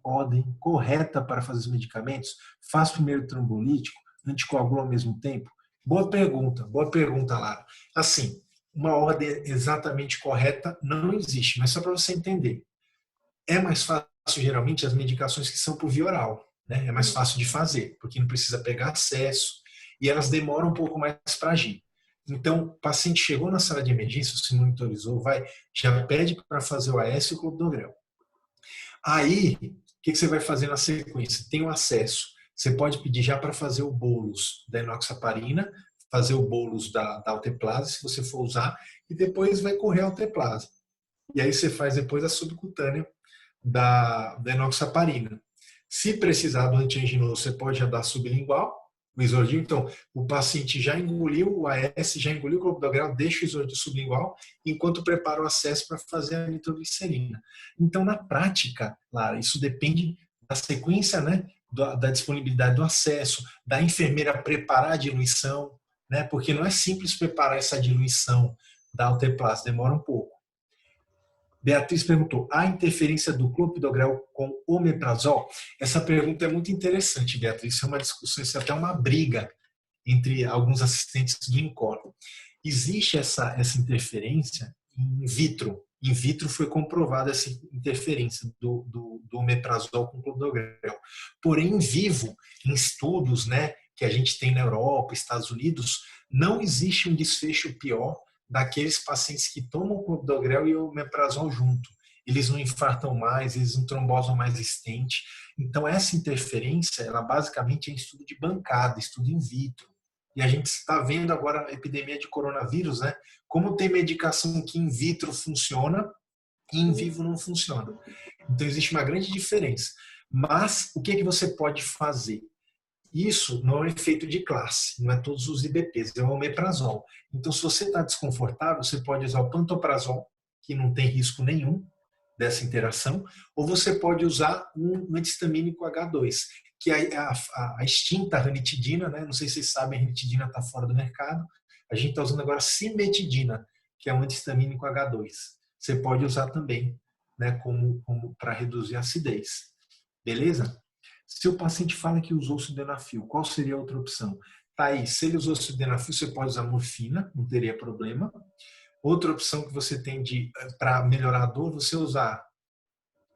ordem correta para fazer os medicamentos? Faz primeiro trombolítico, anticoagula ao mesmo tempo? Boa pergunta, Lara. Assim, uma ordem exatamente correta não existe, mas só para você entender. É mais fácil, geralmente, as medicações que são por via oral, né? É mais fácil de fazer, porque não precisa pegar acesso e elas demoram um pouco mais para agir. Então, o paciente chegou na sala de emergência, se monitorizou, já pede para fazer o AS e o clopidogrel. Aí, o que você vai fazer na sequência? Tem o acesso. Você pode pedir já para fazer o bolus da enoxaparina, fazer o bolus da alteplase, se você for usar, e depois vai correr a alteplase. E aí você faz depois a subcutânea da enoxaparina. Se precisar do antianginoso, você pode já dar sublingual, o isordil. Então, o paciente já engoliu o AS, já engoliu o clopidogrel, deixa o isordil sublingual, enquanto prepara o acesso para fazer a nitroglicerina. Então, na prática, Lara, isso depende da sequência, né, da disponibilidade do acesso, da enfermeira preparar a diluição, né, porque não é simples preparar essa diluição da alteplase, demora um pouco. Beatriz perguntou, há interferência do clopidogrel com omeprazol? Essa pergunta é muito interessante, Beatriz. Isso é uma discussão, isso é até uma briga entre alguns assistentes do INCOR. Existe essa interferência in vitro. In vitro foi comprovada essa interferência do omeprazol com clopidogrel. Porém, em vivo, em estudos, né, que a gente tem na Europa, Estados Unidos, não existe um desfecho pior daqueles pacientes que tomam o clopidogrel e o omeprazol junto. Eles não infartam mais, eles não trombosam mais estente. Então, essa interferência, ela basicamente é estudo de bancada, estudo in vitro. E a gente está vendo agora a epidemia de coronavírus, né? Como tem medicação que in vitro funciona e in vivo não funciona. Então, existe uma grande diferença. Mas, o que você pode fazer? Isso não é efeito de classe, não é todos os IBPs, é o omeprazol. Então, se você está desconfortável, você pode usar o pantoprazol, que não tem risco nenhum dessa interação, ou você pode usar um antihistamínico H2, que é a extinta ranitidina, né? Não sei se vocês sabem, a ranitidina está fora do mercado. A gente está usando agora cimetidina, que é um antihistamínico H2. Você pode usar também, né, como para reduzir a acidez. Beleza? Se o paciente fala que usou sildenafil, qual seria a outra opção? Tá aí, se ele usou sildenafil, você pode usar morfina, não teria problema. Outra opção que você tem para melhorar a dor, você usar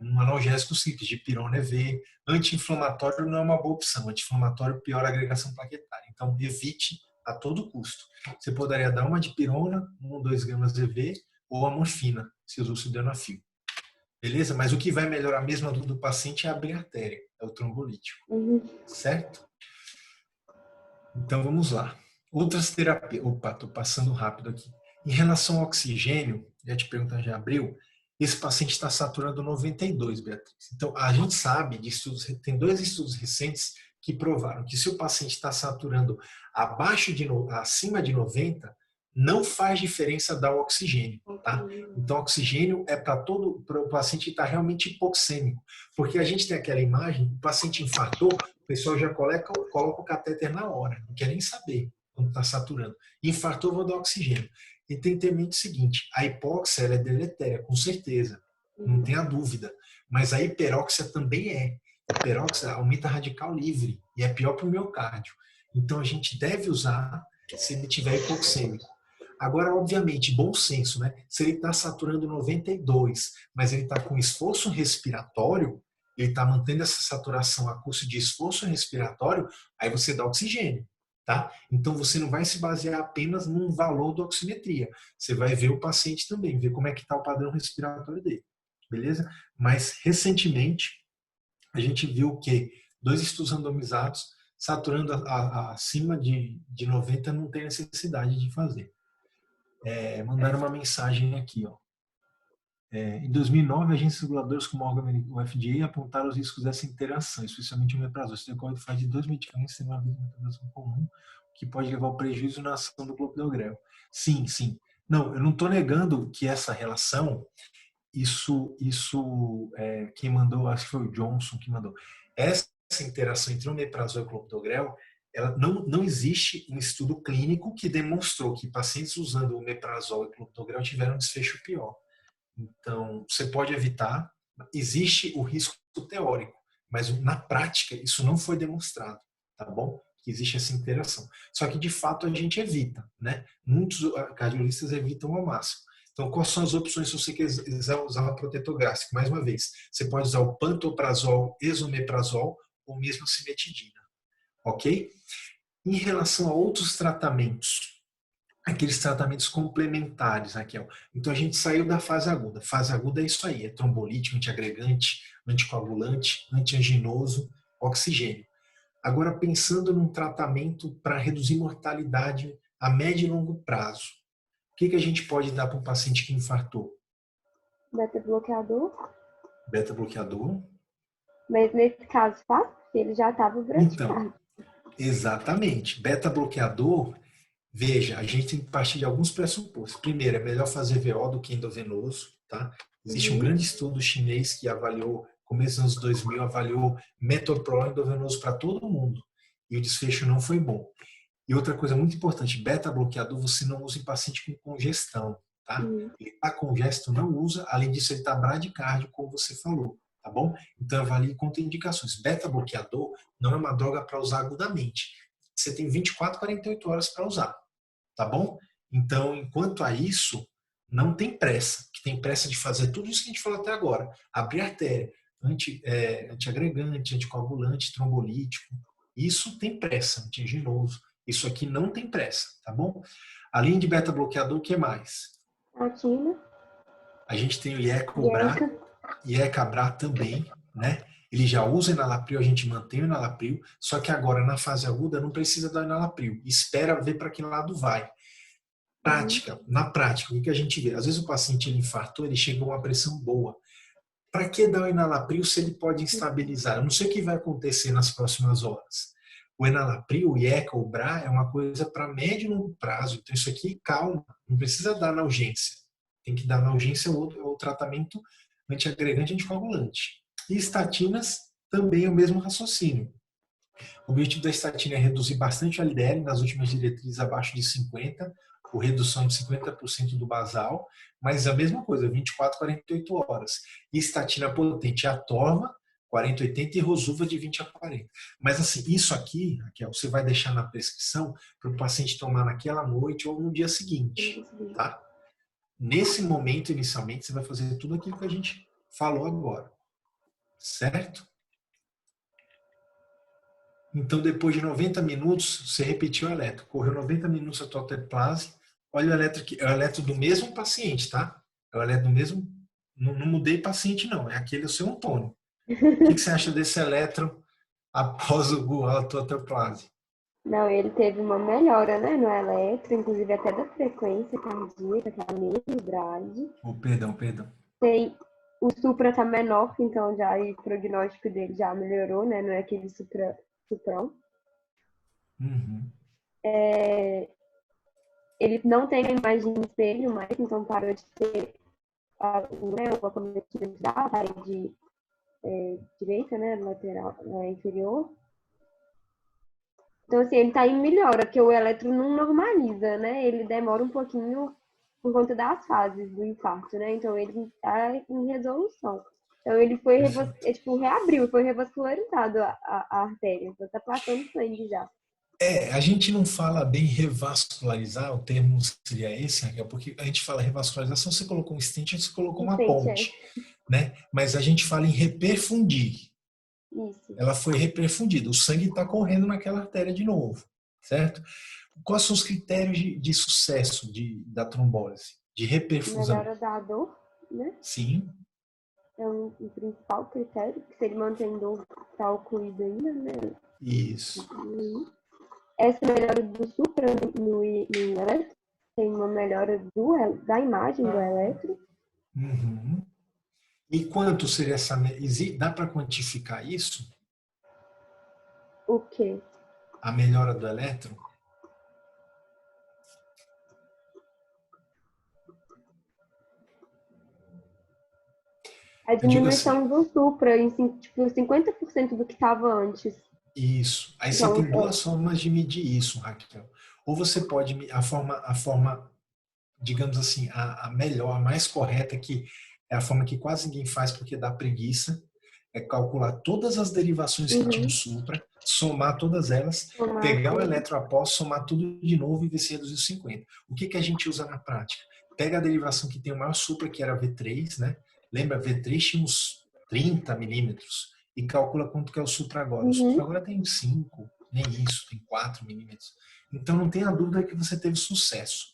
um analgésico simples, dipirona EV. Anti-inflamatório não é uma boa opção. Anti-inflamatório piora a agregação plaquetária. Então, evite a todo custo. Você poderia dar uma dipirona, 1 ou 2 gramas EV, ou a morfina, se usou sildenafil. Beleza? Mas o que vai melhorar mesmo a dor do paciente é abrir a artéria, é o trombolítico. Certo? Então vamos lá. Outras terapias. Opa, estou passando rápido aqui. Em relação ao oxigênio, já te perguntando, já abriu, esse paciente está saturando 92, Beatriz. Então a gente sabe de estudos, tem 2 estudos recentes que provaram que se o paciente está saturando acima de 90, não faz diferença dar o oxigênio, tá? Então, oxigênio é para o paciente que está realmente hipoxêmico, porque a gente tem aquela imagem, o paciente infartou, o pessoal já coloca o catéter na hora, não quer nem saber quando está saturando. Infartou, vou dar oxigênio. E tem que ter em mente o seguinte, a hipóxia ela é deletéria, com certeza, não tenha dúvida, mas a hiperóxia também é. Hiperóxia aumenta radical livre e é pior para o miocárdio. Então, a gente deve usar se ele tiver hipoxêmico. Agora, obviamente, bom senso, né? Se ele está saturando 92, mas ele está com esforço respiratório, ele está mantendo essa saturação a custo de esforço respiratório, aí você dá oxigênio, tá? Então, você não vai se basear apenas num valor da oximetria. Você vai ver o paciente também, ver como é que está o padrão respiratório dele, beleza? Mas, recentemente, a gente viu que 2 estudos randomizados, saturando acima de 90, não tem necessidade de fazer. Mandaram uma mensagem aqui, ó. Em 2009, agentes reguladoras como o FDA apontaram os riscos dessa interação, especialmente o omeprazol. Esse decorre faz de 2 medicamentos sem uma metabolismo comum, que pode levar ao prejuízo na ação do clopidogrel. Sim, sim. Não, eu não estou negando que essa relação, quem mandou, acho que foi o Johnson que mandou. Essa interação entre o omeprazol e o clopidogrel, ela não existe um estudo clínico que demonstrou que pacientes usando o omeprazol e o clopidogrel tiveram um desfecho pior. Então, você pode evitar, existe o risco teórico, mas na prática isso não foi demonstrado, tá bom? Que existe essa interação. Só que de fato a gente evita, né? Muitos cardiologistas evitam ao máximo. Então, quais são as opções se você quiser usar o protetor gástrico? Mais uma vez, você pode usar o pantoprazol, esomeprazol ou mesmo a cimetidina, ok? Em relação a outros tratamentos, aqueles tratamentos complementares, Raquel. Então, a gente saiu da fase aguda. Fase aguda é isso aí, é trombolítico, antiagregante, anticoagulante, antianginoso, oxigênio. Agora, pensando num tratamento para reduzir mortalidade a médio e longo prazo, o que a gente pode dar para um paciente que infartou? Beta-bloqueador. Beta-bloqueador. Mas nesse caso faz, porque ele já estava bradicárdico. Então, exatamente. Beta-bloqueador, veja, a gente tem que partir de alguns pressupostos. Primeiro, é melhor fazer VO do que endovenoso, tá? Existe um grande estudo chinês que avaliou, começo dos anos 2000, avaliou metoprolol endovenoso para todo mundo. E o desfecho não foi bom. E outra coisa muito importante, beta-bloqueador você não usa em paciente com congestão, tá? Ele está congesto, não usa. Além disso, ele está bradicárdio, como você falou, tá bom? Então, avalie contraindicações. Beta-bloqueador não é uma droga para usar agudamente. Você tem 24, 48 horas para usar, tá bom? Então, enquanto a isso, não tem pressa. Que tem pressa de fazer tudo isso que a gente falou até agora. Abrir artéria, antiagregante, anticoagulante, trombolítico. Isso tem pressa, antianginoso. Isso aqui não tem pressa, tá bom? Além de beta-bloqueador, o que mais? Atina. A gente tem o IECA-BRA, IECA-BRA também, né? Ele já usa enalapril, a gente mantém o enalapril, só que agora na fase aguda não precisa dar enalapril. Espera ver para que lado vai. Na prática, o que a gente vê? Às vezes o paciente ele infartou, ele chegou a uma pressão boa. Para que dar o enalapril se ele pode instabilizar? Eu não sei o que vai acontecer nas próximas horas. O enalapril, o IECA, o BRA é uma coisa para médio e longo prazo. Então isso aqui, calma, não precisa dar na urgência. Tem que dar na urgência o tratamento antiagregante anticoagulante. E estatinas também é o mesmo raciocínio. O objetivo da estatina é reduzir bastante o LDL nas últimas diretrizes abaixo de 50, ou redução de 50% do basal, mas a mesma coisa, 24, 48 horas. E estatina potente é a Torva, 40, 80 e Rosuva de 20 a 40. Mas assim, isso aqui, Raquel, você vai deixar na prescrição para o paciente tomar naquela noite ou no dia seguinte, tá? Nesse momento, inicialmente, você vai fazer tudo aquilo que a gente falou agora, certo? Então, depois de 90 minutos, você repetiu o eletro. Correu 90 minutos a tua autoplase. Olha o eletro aqui. É o eletro do mesmo paciente, tá? É o eletro do mesmo... Não mudei paciente, não. É aquele o seu Antônio. O que você acha desse eletro após a tua autoplase? Não, ele teve uma melhora, né, no eletro, inclusive até da frequência cardíaca, tá menos grave. Oh, perdão. Tem, o supra tá menor, então já o prognóstico dele já melhorou, né, não é aquele supra suprão. Uhum. Ele não tem a imagem de espelho mais, então parou de ter o acometimento da parede direita, né, lateral, inferior. Então, assim, ele tá em melhora, porque o eletro não normaliza, né? Ele demora um pouquinho por conta das fases do infarto, né? Então, ele tá em resolução. Então, ele foi, reabriu, foi revascularizado a artéria. Então, tá passando sangue já. A gente não fala bem revascularizar, o termo seria esse, Raquel, porque a gente fala revascularização, você colocou um stent, você colocou uma ponte, né? Mas a gente fala em reperfundir. Isso. Ela foi reperfundida, o sangue está correndo naquela artéria de novo, certo? Quais são os critérios de sucesso da trombose, de reperfusão? Melhora da dor, né? Sim. É um principal critério, que se ele mantém dor, está ocorrido ainda, né? Isso. Essa melhora do supra no eletro tem uma melhora da imagem do eletro. Uhum. E quanto seria essa... Dá para quantificar isso? O quê? A melhora do eletro? A diminuição do supra em tipo, 50% do que estava antes. Isso. Aí então, você tem duas formas de medir isso, Raquel. Ou você pode... A forma digamos assim, a melhor, a mais correta, que é a forma que quase ninguém faz porque dá preguiça, é calcular todas as derivações que tinha no supra, somar todas elas, pegar o eletro após, somar tudo de novo e ver se reduziu 50. O que a gente usa na prática? Pega a derivação que tem o maior supra, que era V3, né? Lembra, V3 tinha uns 30 milímetros, e calcula quanto que é o supra agora. O supra agora tem 5, nem isso, tem 4 milímetros. Então não tenha dúvida que você teve sucesso.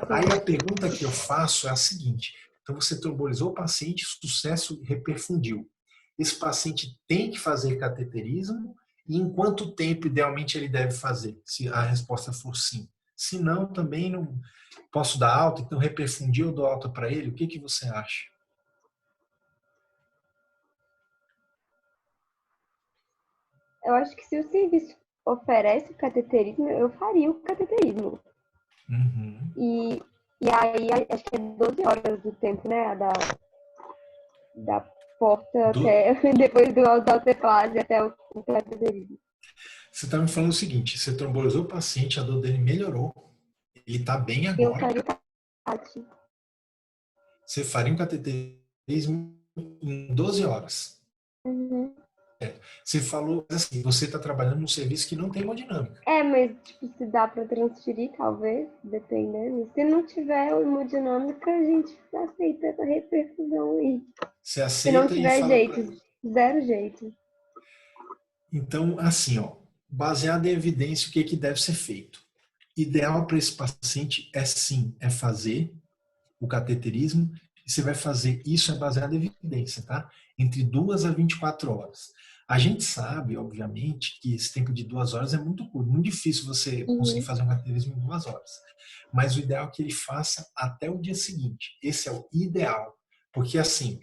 Aí a pergunta que eu faço é a seguinte: então você trombolizou o paciente, sucesso, reperfundiu. Esse paciente tem que fazer cateterismo e em quanto tempo idealmente ele deve fazer? Se a resposta for sim. Se não, também não posso dar alta, então reperfundir eu dou alta para ele. O que você acha? Eu acho que se o serviço oferece o cateterismo, eu faria o cateterismo. Uhum. E aí, acho que é 12 horas do tempo, né? Da porta até, depois do autoclase até o cateterismo. Você está me falando o seguinte: você trombolizou o paciente, a dor dele melhorou, ele está bem agora. Eu faria o Você faria um cateterismo em 12 horas. Uhum. Você falou assim, você está trabalhando num serviço que não tem hemodinâmica. Mas tipo, se dá para transferir, talvez, dependendo. Se não tiver hemodinâmica, a gente aceita essa reperfusão aí. Você aceita se não tiver e fala jeito, zero jeito. Então, assim, baseado em evidência, o que deve ser feito? Ideal para esse paciente é sim, é fazer o cateterismo, e você vai fazer isso baseado em evidência, tá? Entre 2 a 24 horas. A gente sabe, obviamente, que esse tempo de 2 horas é muito curto, muito difícil você conseguir fazer um cateterismo em 2 horas. Mas o ideal é que ele faça até o dia seguinte. Esse é o ideal. Porque assim,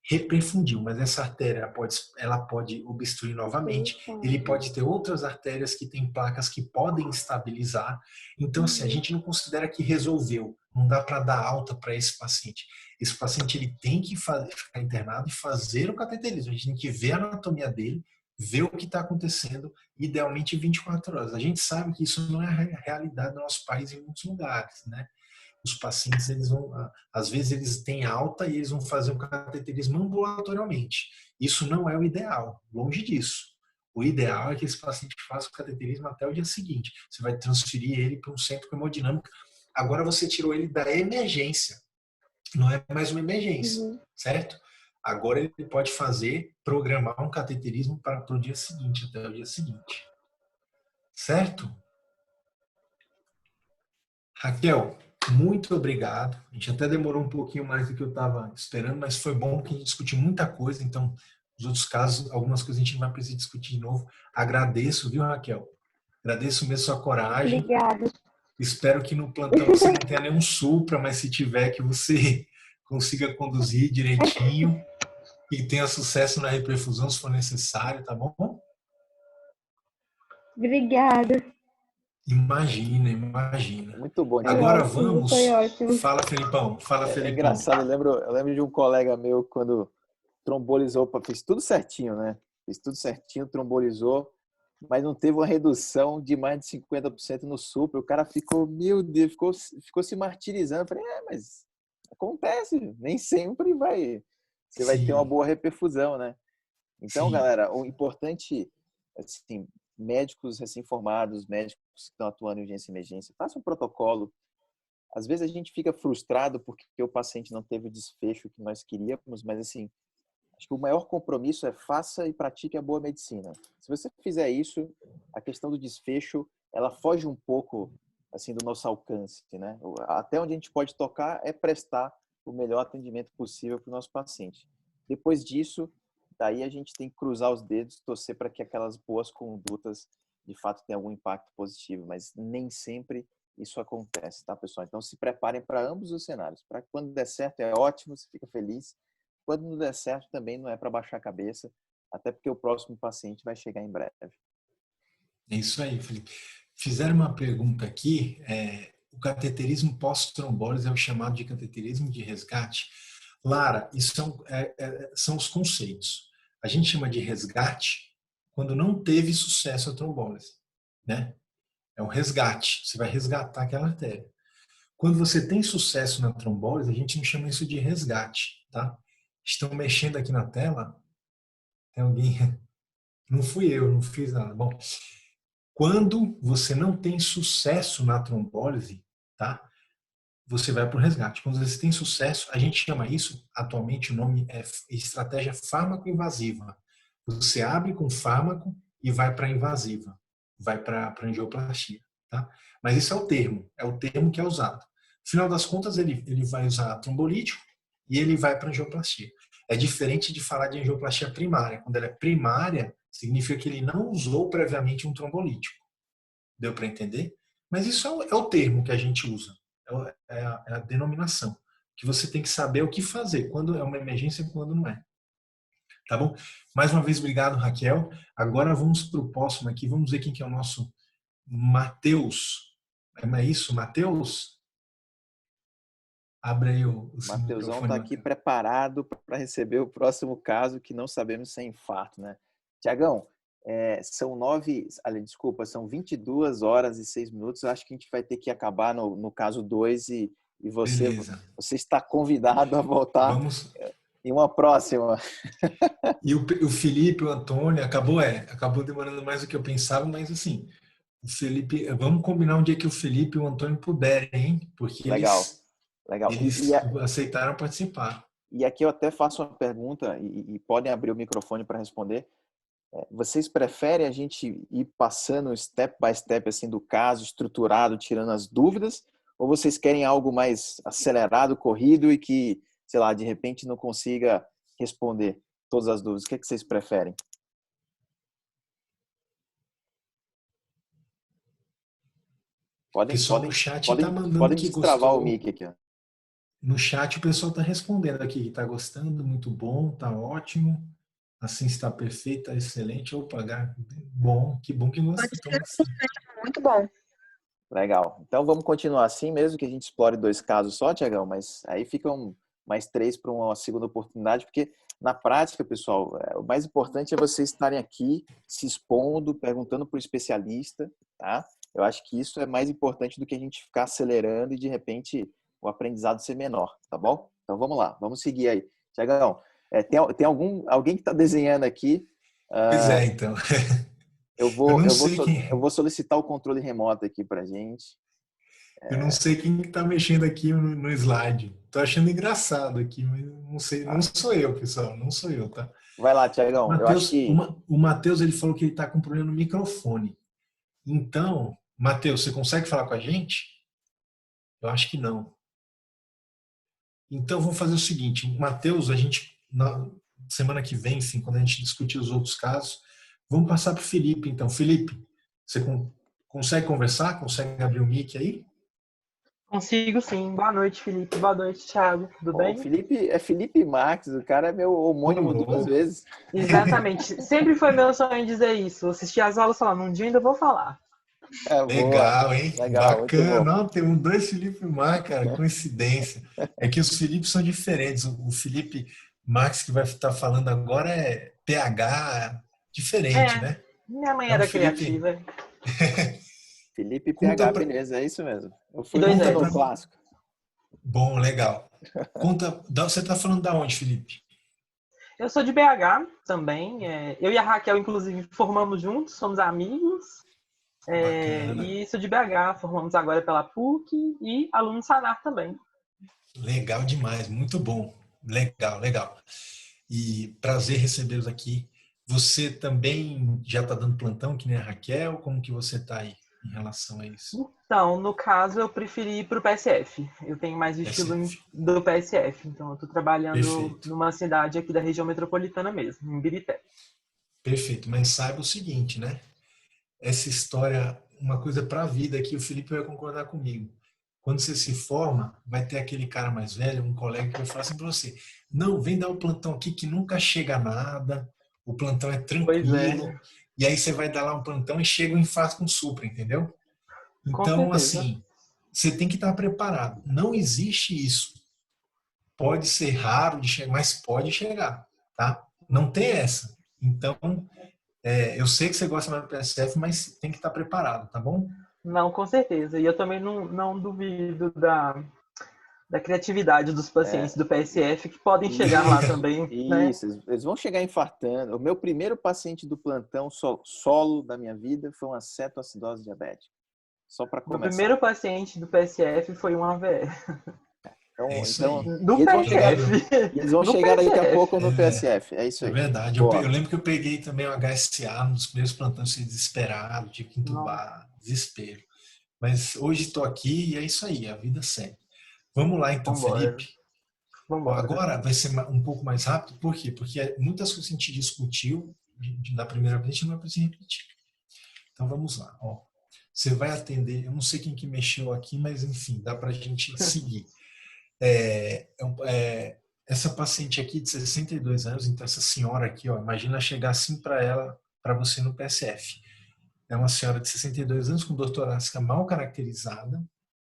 reperfundiu, mas essa artéria ela pode obstruir novamente. Ele pode ter outras artérias que têm placas que podem estabilizar. Então, assim, a gente não considera que resolveu. Não dá para dar alta para esse paciente. Esse paciente ele tem que ficar internado e fazer o cateterismo. A gente tem que ver a anatomia dele, ver o que está acontecendo, idealmente em 24 horas. A gente sabe que isso não é a realidade do nosso país em muitos lugares, né? Os pacientes, eles vão, às vezes eles têm alta e eles vão fazer um cateterismo ambulatorialmente. Isso não é o ideal, longe disso. O ideal é que esse paciente faça o cateterismo até o dia seguinte. Você vai transferir ele para um centro com hemodinâmica. Agora você tirou ele da emergência. Não é mais uma emergência, certo? Agora ele pode programar um cateterismo para o dia seguinte, até o dia seguinte. Certo? Raquel, muito obrigado. A gente até demorou um pouquinho mais do que eu estava esperando, mas foi bom que a gente discutiu muita coisa. Então, nos outros casos, algumas coisas a gente não vai precisar discutir de novo. Agradeço, viu, Raquel? Agradeço mesmo sua coragem. Obrigada. Espero que no plantão você não tenha nenhum supra, mas se tiver, que você consiga conduzir direitinho e tenha sucesso na reperfusão se for necessário, tá bom? Obrigada. Imagina, imagina. Muito bom, Foi Tiagão. Agora ótimo, foi vamos. ótimo. Fala, Felipão. Fala, É Felipão. engraçado, eu lembro de um colega meu quando trombolizou, fez tudo certinho, né? Fez tudo certinho, trombolizou, mas não teve uma redução de mais de 50% no supra. O cara ficou, meu Deus, ficou se martirizando. Eu falei, mas acontece, nem sempre você vai ter uma Sim, boa reperfusão, né? Então, sim. galera, o importante, assim, médicos recém-formados, médicos que estão atuando em urgência e emergência, façam um protocolo. Às vezes a gente fica frustrado porque o paciente não teve o desfecho que nós queríamos, mas assim, acho que o maior compromisso é faça e pratique a boa medicina. Se você fizer isso, a questão do desfecho, ela foge um pouco assim do nosso alcance, né? Até onde a gente pode tocar é prestar o melhor atendimento possível para o nosso paciente. Depois disso, daí a gente tem que cruzar os dedos, torcer para que aquelas boas condutas de fato tenham algum impacto positivo, mas nem sempre isso acontece, tá, pessoal? Então se preparem para ambos os cenários. Para quando der certo é ótimo, você fica feliz. Quando não der certo, também não é para baixar a cabeça, até porque o próximo paciente vai chegar em breve. É isso aí, Felipe. Fizeram uma pergunta aqui. O cateterismo pós-trombólise é o chamado de cateterismo de resgate. Lara, isso são os conceitos. A gente chama de resgate quando não teve sucesso a trombólise, né? É um resgate. Você vai resgatar aquela artéria. Quando você tem sucesso na trombólise, a gente não chama isso de resgate, tá? Estão mexendo aqui na tela. Tem alguém? Não fui eu, não fiz nada. Bom, quando você não tem sucesso na trombólise, tá? Você vai para o resgate. Quando você tem sucesso, a gente chama isso, atualmente o nome é estratégia fármaco-invasiva. Você abre com fármaco e vai para invasiva, vai para angioplastia, tá? Mas isso é o termo que é usado. No final das contas, ele vai usar trombolítico e ele vai para angioplastia. É diferente de falar de angioplastia primária. Quando ela é primária, significa que ele não usou previamente um trombolítico. Deu para entender? Mas isso é o termo que a gente usa, é a denominação. Que você tem que saber o que fazer, quando é uma emergência e quando não é. Tá bom? Mais uma vez, obrigado, Raquel. Agora vamos para o próximo aqui. Vamos ver quem que é o nosso Matheus. Não é isso, Matheus? Abre aí o seu Mateusão está microfone, aqui Matheus. preparado para receber o próximo caso que não sabemos se é infarto, né? Tiagão, são 22 horas e 6 minutos. Eu acho que a gente vai ter que acabar no caso 2 e Beleza. você está convidado a voltar Vamos. em uma próxima. E o Felipe, o Antônio, acabou demorando mais do que eu pensava, mas assim, o Felipe, vamos combinar um dia que o Felipe e o Antônio puderem, hein? Porque Legal, eles, legal. eles aceitaram participar. E aqui eu até faço uma pergunta e podem abrir o microfone para responder. Vocês preferem a gente ir passando step by step assim do caso, estruturado, tirando as dúvidas, ou vocês querem algo mais acelerado, corrido e que, sei lá, de repente não consiga responder todas as dúvidas? O que é que vocês preferem? O pessoal no chat está mandando Podem que destravar o gostou. mic aqui, ó. No chat o pessoal está respondendo aqui que está gostando, muito bom, está ótimo. Assim está perfeito, excelente. Opa, bom que estão gostando. Muito bom. Legal. Então vamos continuar assim, mesmo que a gente explore 2 casos só, Tiagão, mas aí ficam mais 3 para uma segunda oportunidade, porque na prática, pessoal, o mais importante é vocês estarem aqui se expondo, perguntando para o especialista, tá? Eu acho que isso é mais importante do que a gente ficar acelerando e de repente o aprendizado ser menor, tá bom? Então vamos lá, vamos seguir aí. Tiagão, tem alguém que está desenhando aqui? Pois é, então. Eu não sei Eu quem, vou solicitar o controle remoto aqui para gente. eu não sei quem está mexendo aqui no slide. Tô achando engraçado aqui, mas não sei, não sou eu, pessoal, não sou eu, tá? Vai lá, Tiagão. Eu acho Mateus, que o Matheus ele falou que ele está com problema no microfone. Então, Matheus, você consegue falar com a gente? Eu acho que não. Então, vamos fazer o seguinte, Matheus, a gente, na semana que vem, enfim, quando a gente discutir os outros casos, vamos passar para o Felipe. Então, Felipe, você consegue conversar? Consegue abrir o mic aí? Consigo sim. Boa noite, Felipe. Boa noite, Thiago. Tudo Ó, o bem? Felipe é Felipe Marques, o cara é meu homônimo duas Ô, vezes. Exatamente. Sempre foi meu sonho dizer isso. Assistir as aulas falando, um dia ainda vou falar. É, boa. legal, hein? Legal, muito Bacana. bom. Não, tem dois Felipe Mar, cara, coincidência. É que os Filipes são diferentes. O Felipe Max que vai estar falando agora é PH diferente, É, né? minha mãe Então, era Felipe, criativa. Felipe conta PH, pra, beleza, é isso mesmo. Eu E fui dois conta no pra L's. mim. clássico. Bom, legal. Conta, você tá falando da onde, Felipe? Eu sou de BH também. Eu e a Raquel, inclusive, formamos juntos, somos amigos. Bacana. E sou de BH, formamos agora pela PUC e aluno do Sanar também. Legal demais, muito bom. Legal, legal. E prazer recebê-los aqui. Você também já está dando plantão, que nem a Raquel? Como que você está aí em relação a isso? Então, no caso, eu preferi ir para o PSF. Eu tenho mais o estilo SF. do PSF. Então, eu estou trabalhando Perfeito, numa cidade aqui da região metropolitana mesmo, em Birité. perfeito. Mas saiba o seguinte, né? Essa história, uma coisa para a vida que o Felipe vai concordar comigo. Quando você se forma, vai ter aquele cara mais velho, um colega que vai falar assim para você: não, vem dar o plantão aqui que nunca chega nada, o plantão é Pois é, tranquilo, e aí você vai dar lá um plantão e chega um infarto com supra, entendeu? com Então, certeza. assim, você tem que estar preparado. Não existe isso. Pode ser raro de chegar, mas pode chegar, tá? Não tem essa. Então, eu sei que você gosta mais do PSF, mas tem que estar preparado, tá bom? Não, com certeza. E eu também não duvido da criatividade dos pacientes É, do PSF que podem chegar lá isso, também, né? isso. Eles vão chegar infartando. O meu primeiro paciente do plantão solo da minha vida foi uma cetoacidose diabética. Só para Meu começar. primeiro paciente do PSF foi um AVE. É isso Então, aí. Do e eles vão Eu chegar, PSF. lembro, e eles vão No chegar daqui a PSF. pouco no PSF. É isso é aí. verdade. Eu Boa. lembro que eu peguei também o HSA nos primeiros plantões, assim, desesperado, tive que Não, entubar, desespero. Mas hoje estou aqui e é isso aí, a vida segue. Vamos lá então, vambora. Felipe. Ó, Vambora. agora vai ser um pouco mais rápido, por quê? Porque muitas coisas que a gente discutiu da primeira vez a gente não vai precisar repetir. Então vamos lá. Ó. Você vai atender, eu não sei quem que mexeu aqui, mas enfim, dá para a gente seguir. Essa paciente aqui de 62 anos, então essa senhora aqui, ó, imagina chegar assim para ela, para você no PSF. É uma senhora de 62 anos com dor torácica mal caracterizada.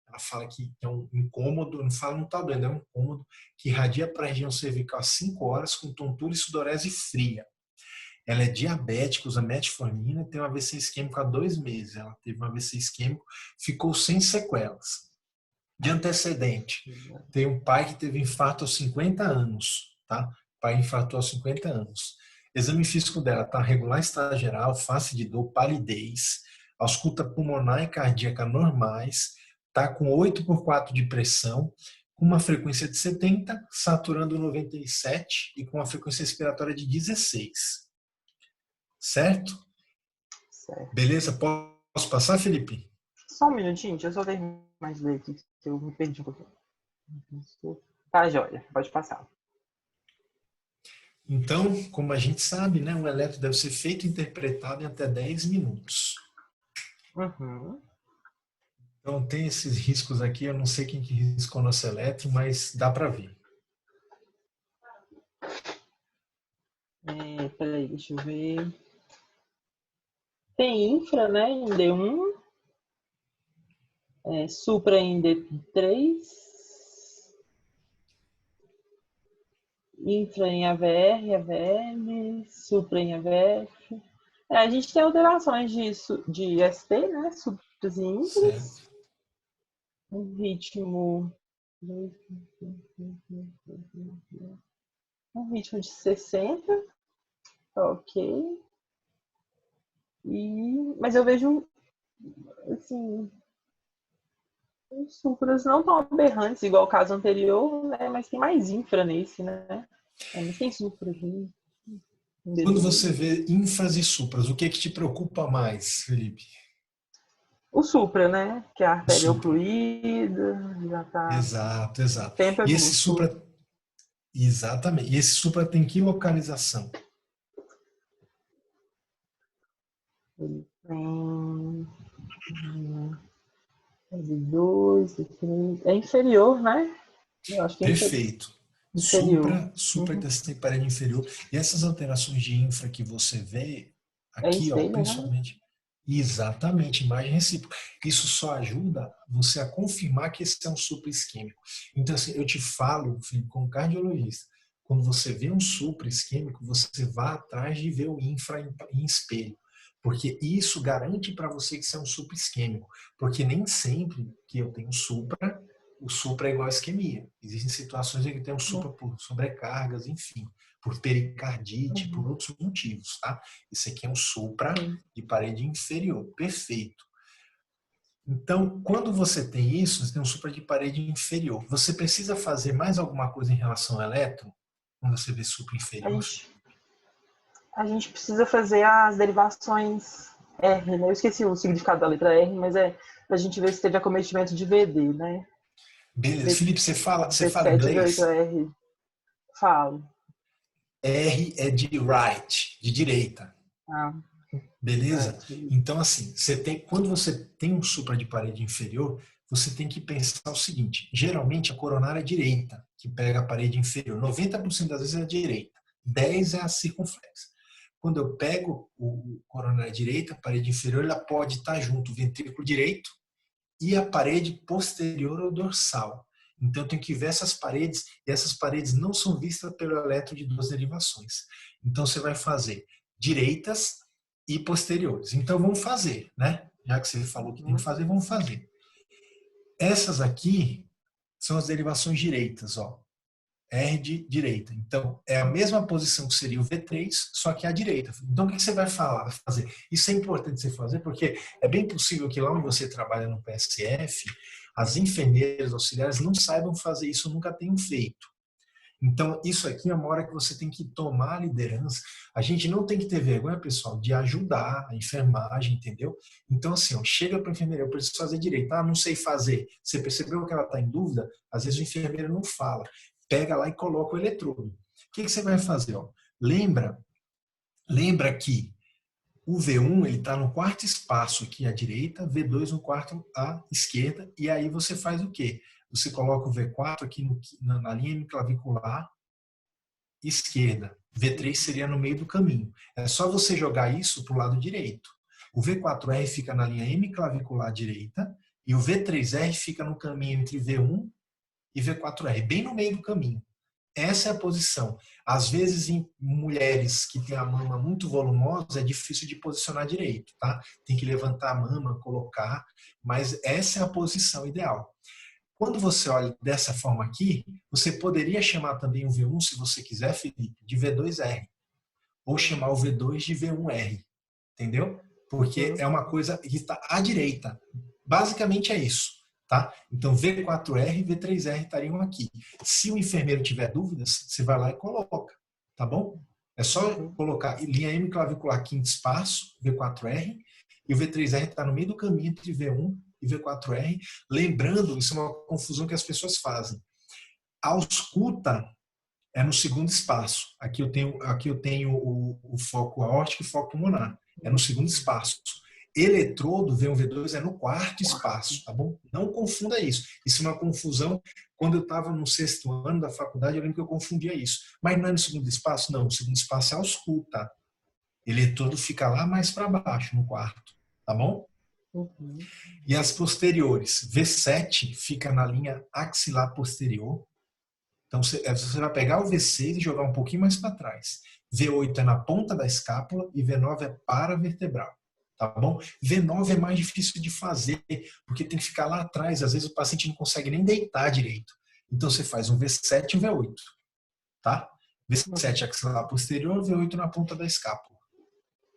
Ela fala que é um incômodo, não fala não está doendo, é um incômodo que irradia para a região cervical há 5 horas com tontura e sudorese fria. Ela é diabética, usa metformina, tem um AVC isquêmico há 2 meses. Ela teve um AVC isquêmico, ficou sem sequelas. De antecedente, tem um pai que teve infarto aos 50 anos, tá? O pai infartou aos 50 anos. Exame físico dela tá regular estado geral, face de dor, palidez, ausculta pulmonar e cardíaca normais, tá com 8/4 de pressão, com uma frequência de 70, saturando 97 e com uma frequência respiratória de 16. Certo? Certo. Beleza? Posso passar, Felipe? Só um minutinho, deixa eu só terminar de ler aqui, que eu me perdi um pouquinho. Tá, joia. Pode passar. Então, como a gente sabe, né, um eletro deve ser feito e interpretado em até 10 minutos. Uhum. Então, tem esses riscos aqui, eu não sei quem que riscou nosso eletro, mas dá para ver. Peraí, deixa eu ver. Tem infra, né, em D1, supra em D3, infra em AVR, AVL, supra em AVF. A gente tem alterações de ST, né, supras e infras, Certo. um ritmo de 60, ok. Mas eu vejo, assim, os supras não tão aberrantes, igual o caso anterior, né? Mas tem mais infra nesse, né? Mas tem supra aqui. Quando você vê infras e supras, o que é que te preocupa mais, Felipe? O supra, né? Que é a O artéria supra. ocluída, já tá. Exato, O exato. tempo é E esse músculo. supra, exatamente. E esse supra tem que localização? Ele tem. V2, V3. É inferior, né? Eu acho que é Perfeito. inferior. Supra tem parede inferior. E essas alterações de infra que você vê É aqui, ó, espelho, né? principalmente, exatamente, imagem recíproca. Isso só ajuda você a confirmar que esse é um supra isquêmico. Então, assim, eu te falo, Felipe, como cardiologista, quando você vê um supra isquêmico, você vá atrás de ver o infra em espelho. Porque isso garante para você que isso é um supra isquêmico. Porque nem sempre que eu tenho supra, o supra é igual à isquemia. Existem situações em que tem um supra por sobrecargas, enfim, por pericardite, por outros motivos, tá? Esse aqui é um supra Sim. de parede inferior, perfeito. Então, quando você tem isso, você tem um supra de parede inferior. Você precisa fazer mais alguma coisa em relação ao elétron? Quando você vê supra A inferior? gente, a gente precisa fazer as derivações R, né? Eu esqueci o significado da letra R, mas é pra gente ver se teve acometimento de VD, né? Beleza. Felipe, você fala V7 e V8 inglês? R. Falo. R é de right, de direita. Ah, Beleza? right. Então, assim, quando você tem um supra de parede inferior, você tem que pensar o seguinte: geralmente a coronária é direita, que pega a parede inferior. 90% das vezes é a direita, 10% é a circunflexa. Quando eu pego o coronária direita, a parede inferior, ela pode estar junto o ventrículo direito e a parede posterior ao dorsal. Então, eu tenho que ver essas paredes, e essas paredes não são vistas pelo eletro de duas derivações. Então, você vai fazer direitas e posteriores. Então, vamos fazer, né? Já que você falou que tem que fazer, vamos fazer. Essas aqui são as derivações direitas, ó. R de direita. Então, é a mesma posição que seria o V3, só que à direita. Então, o que você vai fazer? Isso é importante você fazer, porque é bem possível que lá onde você trabalha no PSF, as enfermeiras auxiliares não saibam fazer isso, nunca tenham feito. Então, isso aqui é uma hora que você tem que tomar a liderança. A gente não tem que ter vergonha, pessoal, de ajudar a enfermagem, entendeu? Então, assim, ó, chega para a enfermeira, eu preciso fazer direito. Ah, não sei fazer. Você percebeu que ela está em dúvida? Às vezes o enfermeiro não fala. Pega lá e coloca o eletrodo. O que você vai fazer? Ó? Lembra que o V1 ele está no quarto espaço aqui à direita, V2 no quarto à esquerda, e aí você faz o quê? Você coloca o V4 aqui na linha hemiclavicular esquerda. V3 seria no meio do caminho. É só você jogar isso para o lado direito. O V4R fica na linha hemiclavicular direita e o V3R fica no caminho entre V1 e V4R, bem no meio do caminho. Essa é a posição. Às vezes, em mulheres que têm a mama muito volumosa, é difícil de posicionar direito, tá? Tem que levantar a mama, colocar, mas essa é a posição ideal. Quando você olha dessa forma aqui, você poderia chamar também o V1, se você quiser, Felipe, de V2R, ou chamar o V2 de V1R, entendeu? Porque é uma coisa que está à direita. Basicamente é isso, tá? Então V4R e V3R estariam aqui. Se o enfermeiro tiver dúvidas, você vai lá e coloca, tá bom? É só colocar linha hemiclavicular quinto espaço, V4R, e o V3R está no meio do caminho entre V1 e V4R. Lembrando, isso é uma confusão que as pessoas fazem. A ausculta é no segundo espaço. Aqui eu tenho o foco aórtico e o foco pulmonar. É no segundo espaço. Eletrodo, V1, V2, é no quarto espaço, tá bom? Não confunda isso. Isso é uma confusão. Quando eu estava no sexto ano da faculdade, eu lembro que eu confundia isso. Mas não é no segundo espaço? Não. O segundo espaço é a ausculta. Eletrodo fica lá mais para baixo, no quarto. Tá bom? E as posteriores, V7 fica na linha axilar posterior. Então você vai pegar o V6 e jogar um pouquinho mais para trás. V8 é na ponta da escápula e V9 é paravertebral. Tá bom? V9 é mais difícil de fazer, porque tem que ficar lá atrás. Às vezes o paciente não consegue nem deitar direito. Então você faz um V7 e um V8. Tá? V7 axilar posterior, V8 na ponta da escápula.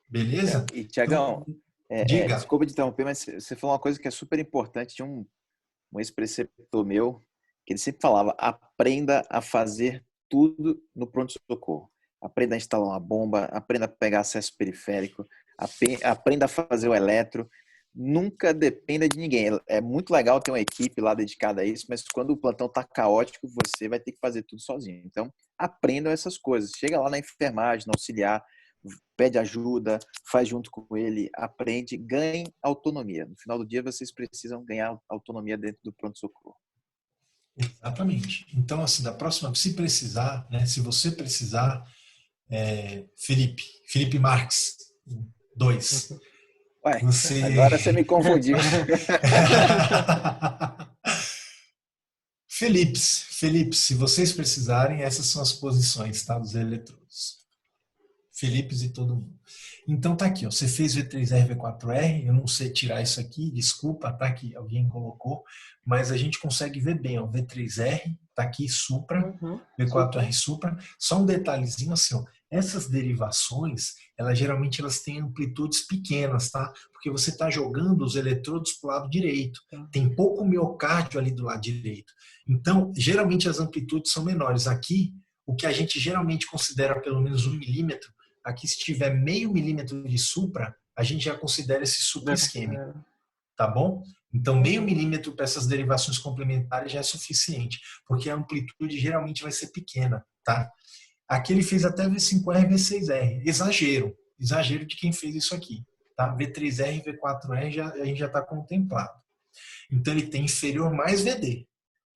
Beleza? E, Tiagão, Então, diga. desculpa te interromper, mas você falou uma coisa que é super importante. Tinha um ex-preceptor meu que ele sempre falava: aprenda a fazer tudo no pronto-socorro. Aprenda a instalar uma bomba, aprenda a pegar acesso periférico, aprenda a fazer o eletro. Nunca dependa de ninguém. É muito legal ter uma equipe lá dedicada a isso, mas quando o plantão está caótico, você vai ter que fazer tudo sozinho. Então, aprendam essas coisas. Chega lá na enfermagem, no auxiliar, pede ajuda, faz junto com ele, aprende, ganhe autonomia. No final do dia, vocês precisam ganhar autonomia dentro do pronto-socorro. Exatamente. Então, assim, da próxima, se precisar, né, se você precisar, Felipe Marques, 2. Ué, Você... agora você me confundiu. Felipe, se vocês precisarem, essas são as posições, tá, dos eletrodos. Felipe e todo mundo. Então tá aqui, ó, você fez V3R, V4R, eu não sei tirar isso aqui, desculpa, tá aqui, alguém colocou, mas a gente consegue ver bem, ó, V3R, tá aqui Supra, V4R Supra, só um detalhezinho assim, ó, essas derivações, geralmente elas têm amplitudes pequenas, tá? Porque você está jogando os eletrodos para o lado direito, tem pouco miocárdio ali do lado direito, então geralmente as amplitudes são menores. Aqui, o que a gente geralmente considera pelo menos 1 milímetro, aqui se tiver meio milímetro de supra, a gente já considera esse supra isquêmico, tá bom? Então meio milímetro para essas derivações complementares já é suficiente, porque a amplitude geralmente vai ser pequena, tá? Aqui ele fez até V5R e V6R, exagero de quem fez isso aqui, tá? V3R e V4R a gente já está contemplado. Então ele tem inferior mais VD.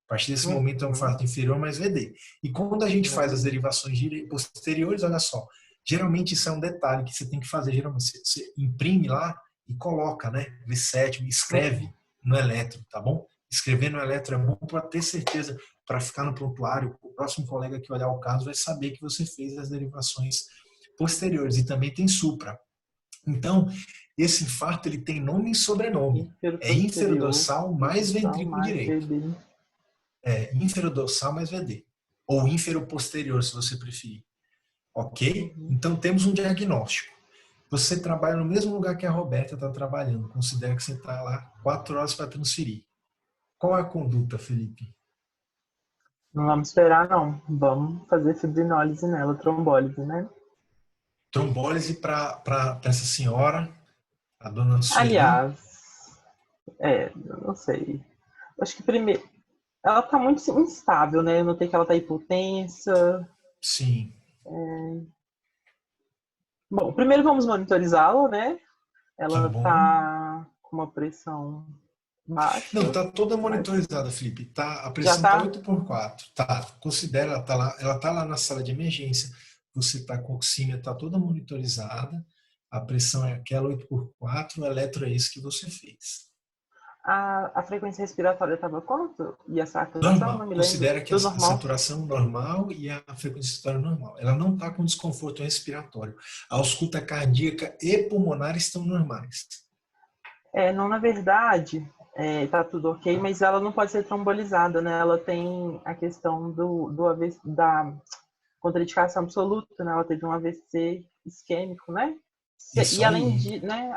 A partir desse momento é um fato inferior mais VD. E quando a gente faz as derivações posteriores, olha só, geralmente isso é um detalhe que você tem que fazer. Geralmente você imprime lá e coloca, né? V7, escreve no eletro, tá bom? Escrever no eletro é bom para ter certeza, para ficar no prontuário. O próximo colega que olhar o caso vai saber que você fez as derivações posteriores. E também tem supra. Então, esse infarto ele tem nome e sobrenome. É inferodorsal mais ventrículo direito. Inferodorsal mais VD. Ou inferoposterior, se você preferir. Ok? Então, temos um diagnóstico. Você trabalha no mesmo lugar que a Roberta está trabalhando. Considera que você está lá 4 horas para transferir. Qual é a conduta, Felipe? Não vamos esperar, não. Vamos fazer fibrinólise nela, trombólise, né? Trombólise para essa senhora, a dona Sueli. Aliás, eu não sei. Acho que primeiro... Ela tá muito instável, né? Eu notei que ela tá hipotensa. Sim. Bom, primeiro vamos monitorizá-la, né? Ela Tá tá com uma pressão baixa. Não, tá toda monitorizada, Felipe. A pressão tá? tá 8x4. Tá. Considera, ela tá lá na sala de emergência. Você tá com oxímetro, tá toda monitorizada. A pressão é aquela 8x4, o eletro é esse que você fez. A frequência respiratória estava quanto? E a saturação? Normal. Não me Considera que a normal. saturação normal e a frequência respiratória normal. Ela não está com desconforto respiratório. A ausculta cardíaca e pulmonar estão normais. Não, na verdade, tá tudo ok, mas ela não pode ser trombolizada, né? Ela tem a questão da contraindicação absoluta, né? Ela teve um AVC isquêmico, né? Isso e além aí. de, né?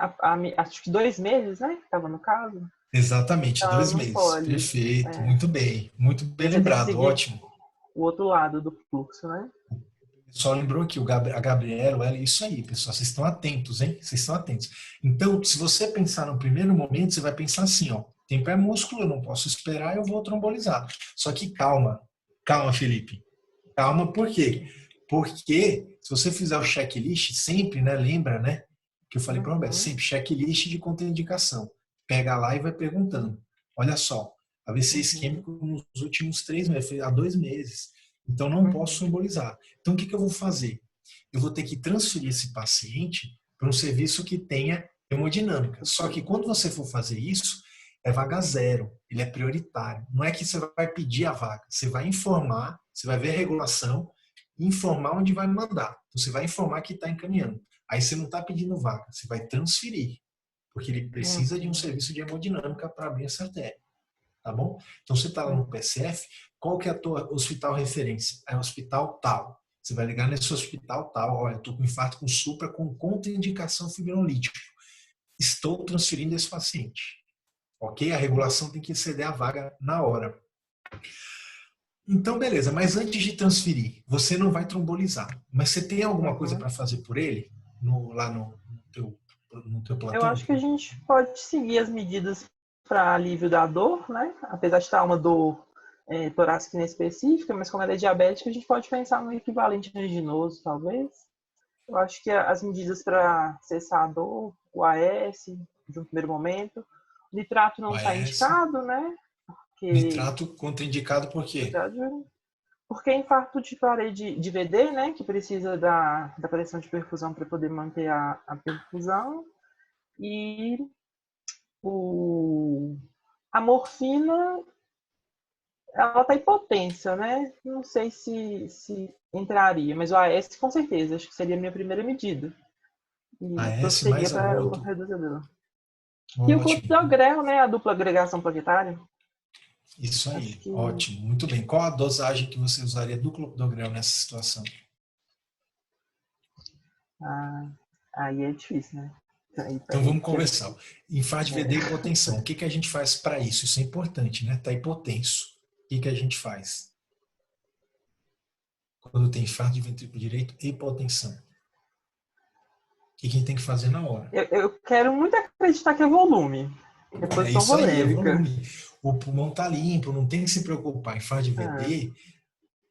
Acho que 2 meses, né? Que estava no caso. Exatamente, Então, 2 meses. pode. Perfeito, muito bem lembrado, ótimo. O outro lado do fluxo, né? Só lembrou aqui, a Gabriela, isso aí, pessoal, vocês estão atentos, hein? Vocês estão atentos. Então, se você pensar no primeiro momento, você vai pensar assim, ó, tempo é músculo, eu não posso esperar, eu vou trombolizar. Só que calma, Felipe. Calma, por quê? Porque se você fizer o checklist, sempre, né, lembra, né, que eu falei para o Roberto, sempre checklist de contraindicação. Pega lá e vai perguntando. Olha só, AVC isquêmico nos últimos 3 meses, há 2 meses. Então, não posso trombolizar. Então, o que eu vou fazer? Eu vou ter que transferir esse paciente para um serviço que tenha hemodinâmica. Só que quando você for fazer isso, é vaga zero. Ele é prioritário. Não é que você vai pedir a vaga. Você vai informar, você vai ver a regulação e informar onde vai mandar. Então, você vai informar que está encaminhando. Aí você não está pedindo vaga, você vai transferir. Porque ele precisa de um serviço de hemodinâmica para abrir essa artéria. Tá bom? Então, você está lá no PSF, qual que é a tua hospital referência? É o hospital tal. Você vai ligar nesse hospital tal. Olha, estou com infarto com supra com contraindicação fibrinolítico. Estou transferindo esse paciente. Ok? A regulação tem que exceder a vaga na hora. Então, beleza. Mas antes de transferir, você não vai trombolizar. Mas você tem alguma coisa para fazer por ele? Lá no teu plantão? Eu acho que a gente pode seguir as medidas para alívio da dor, né? Apesar de estar uma dor torácica inespecífica, mas como ela é diabética, a gente pode pensar no equivalente anginoso, talvez. Eu acho que as medidas para cessar a dor, o AS, de um primeiro momento. O nitrato O não está AS. indicado, né? Porque, Nitrato contraindicado por na quê? verdade, porque é infarto de parede de VD, né? Que precisa da pressão de perfusão para poder manter a perfusão. E o, a morfina, ela está hipotensa, né? Não sei se entraria, mas o AS com certeza, acho que seria a minha primeira medida. E AS torceria mais a para o outro. reduzidor. E o Ótimo. clopidogrel, né? A dupla agregação plaquetária. Isso Acho aí. que Ótimo. Muito bem. Qual a dosagem que você usaria do clopidogrel nessa situação? aí é difícil, né? Aí Então vamos fica- conversar. Infarto de VD e hipotensão. O que que a gente faz para isso? Isso é importante, né? Tá hipotenso. O que que a gente faz? Quando tem infarto de ventrículo direito e hipotensão. O que que a gente tem que fazer na hora? eu quero muito acreditar que é volume. É É posição isso aí, é volêmica. volume. O pulmão tá limpo, não tem que se preocupar. Infarto de Ah, VD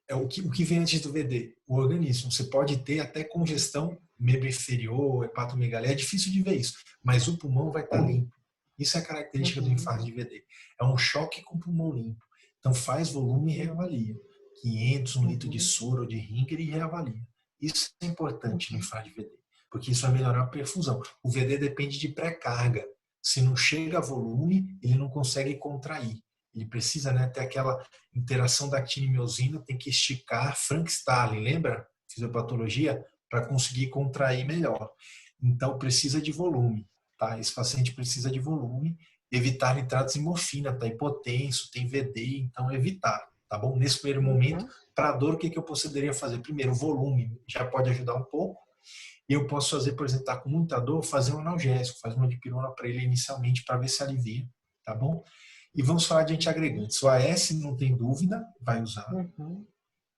é o que vem antes do VD? O organismo. Você pode ter até congestão membro inferior, hepatomegalia, é difícil de ver isso, mas o pulmão vai estar limpo. Isso é a característica do uhum, infarto de VD. É um choque com o pulmão limpo. Então faz volume e reavalia. 500, 1 litro de uhum, soro ou de Ringer e reavalia. Isso é importante no uhum, infarto de VD, porque isso vai melhorar a perfusão. O VD depende de pré-carga. Se não chega a volume, ele não consegue contrair. Ele precisa, né, ter aquela interação da actina e miosina, tem que esticar. Frank Starling, lembra? Fisiopatologia, para conseguir contrair melhor. Então, precisa de volume, tá? Esse paciente precisa de volume, evitar nitratos e morfina, tá hipotenso, tem VD, então evitar, tá bom? Nesse primeiro momento, uhum, para dor, o que eu poderia fazer? Primeiro, volume já pode ajudar um pouco. E eu posso fazer, por exemplo, tá com muita dor, fazer um analgésico, fazer uma dipirona para ele inicialmente, para ver se alivia, tá bom? E vamos falar de antiagregantes. O AS, não tem dúvida, vai usar. uhum.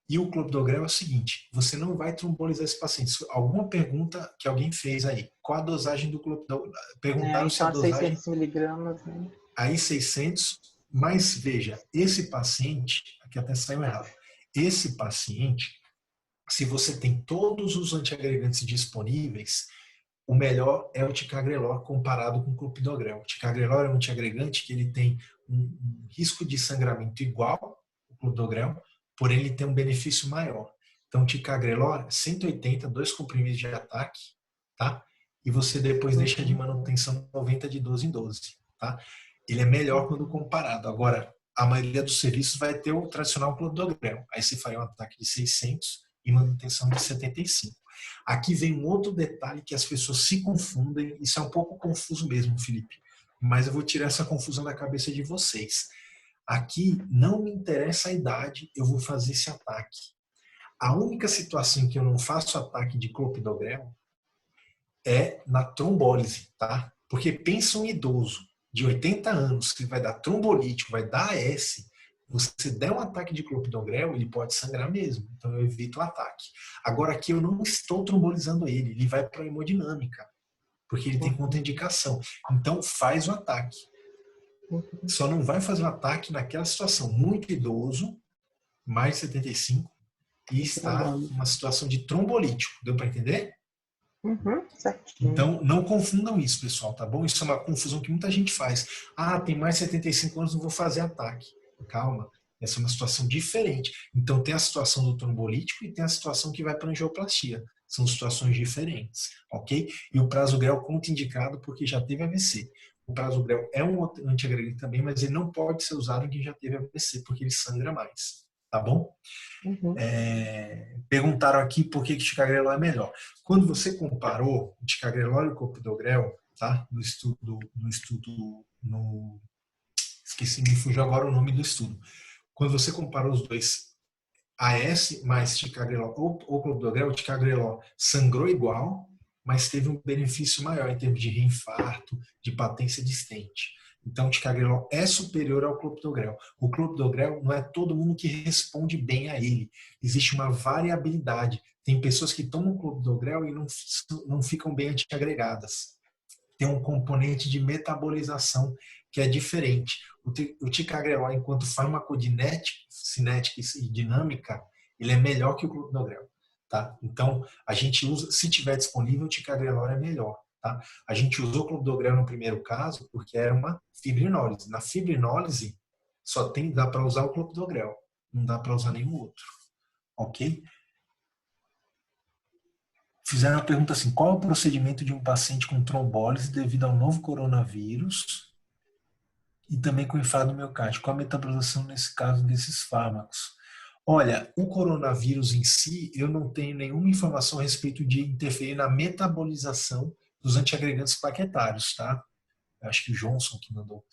E o clopidogrel é o seguinte, você não vai trombolizar esse paciente. Alguma pergunta que alguém fez aí, qual a dosagem do clopidogrel? Perguntaram Aí se a são as dosagem 600 miligramas, né? aí 600, mas veja, esse paciente, aqui até saiu errado, esse paciente, se você tem todos os antiagregantes disponíveis, o melhor é o ticagrelor comparado com o clopidogrel. O ticagrelor é um antiagregante que ele tem um risco de sangramento igual ao clopidogrel, porém ele tem um benefício maior. Então, ticagrelor, 180, 2 comprimidos de ataque, tá? E você depois deixa de Uhum, manutenção 90 de 12 em 12, tá? Ele é melhor quando uhum, comparado. Agora, a maioria dos serviços vai ter o tradicional clopidogrel. Aí você faria um ataque de 600 e manutenção de 75. Aqui vem um outro detalhe que as pessoas se confundem. Isso é um pouco confuso mesmo, Felipe. Mas eu vou tirar essa confusão da cabeça de vocês. Aqui não me interessa a idade, eu vou fazer esse ataque. A única situação que eu não faço ataque de clopidogrel é na trombólise, tá? Porque pensa um idoso de 80 anos que vai dar trombolítico, vai dar AS, você der um ataque de clopidogrel, ele pode sangrar mesmo. Então eu evito o ataque. Agora aqui eu não estou trombolizando ele vai para a hemodinâmica, porque ele tem uhum, contraindicação. Então faz o ataque. uhum. Só não vai fazer o ataque naquela situação muito idoso, mais de 75, e está Trombose. numa situação de trombolítico. Deu para entender? Uhum, certinho. Então, não confundam isso, pessoal, tá bom? Isso é uma confusão que muita gente faz. Ah, tem mais de 75 anos, não vou fazer ataque. Calma, essa é uma situação diferente. Então, tem a situação do trombolítico e tem a situação que vai para angioplastia. São situações diferentes, ok? E o prasugrel contraindicado porque já teve AVC. O prasugrel é um antiagregante também, mas ele não pode ser usado em quem já teve AVC, porque ele sangra mais, tá bom? Uhum, Perguntaram aqui por que ticagrelor é melhor. Quando você comparou o ticagrelor e o clopidogrel, tá? Esqueci, me fugiu agora o nome do estudo. Quando você comparou os dois, AS mais ticagrelor ou clopidogrel, o ticagrelor sangrou igual, mas teve um benefício maior em termos de reinfarto, de patência de stent. Então, o ticagrelor é superior ao clopidogrel. O clopidogrel não é todo mundo que responde bem a ele. Existe uma variabilidade. Tem pessoas que tomam clopidogrel e não ficam bem antiagregadas. Tem um componente de metabolização que é diferente. O ticagrelor, enquanto farmacocinética e dinâmica, ele é melhor que o clopidogrel. tá? Então, a gente usa, se tiver disponível, o ticagrelor é melhor, tá? A gente usou clopidogrel no primeiro caso porque era uma fibrinólise. Na fibrinólise, dá para usar o clopidogrel, não dá para usar nenhum outro, ok? Fizeram uma pergunta assim, qual é o procedimento de um paciente com trombólise devido ao novo coronavírus e também com infarto miocárdio? Qual a metabolização nesse caso desses fármacos? Olha, o coronavírus em si, eu não tenho nenhuma informação a respeito de interferir na metabolização dos antiagregantes plaquetários, tá? Eu acho que o Johnson que mandou.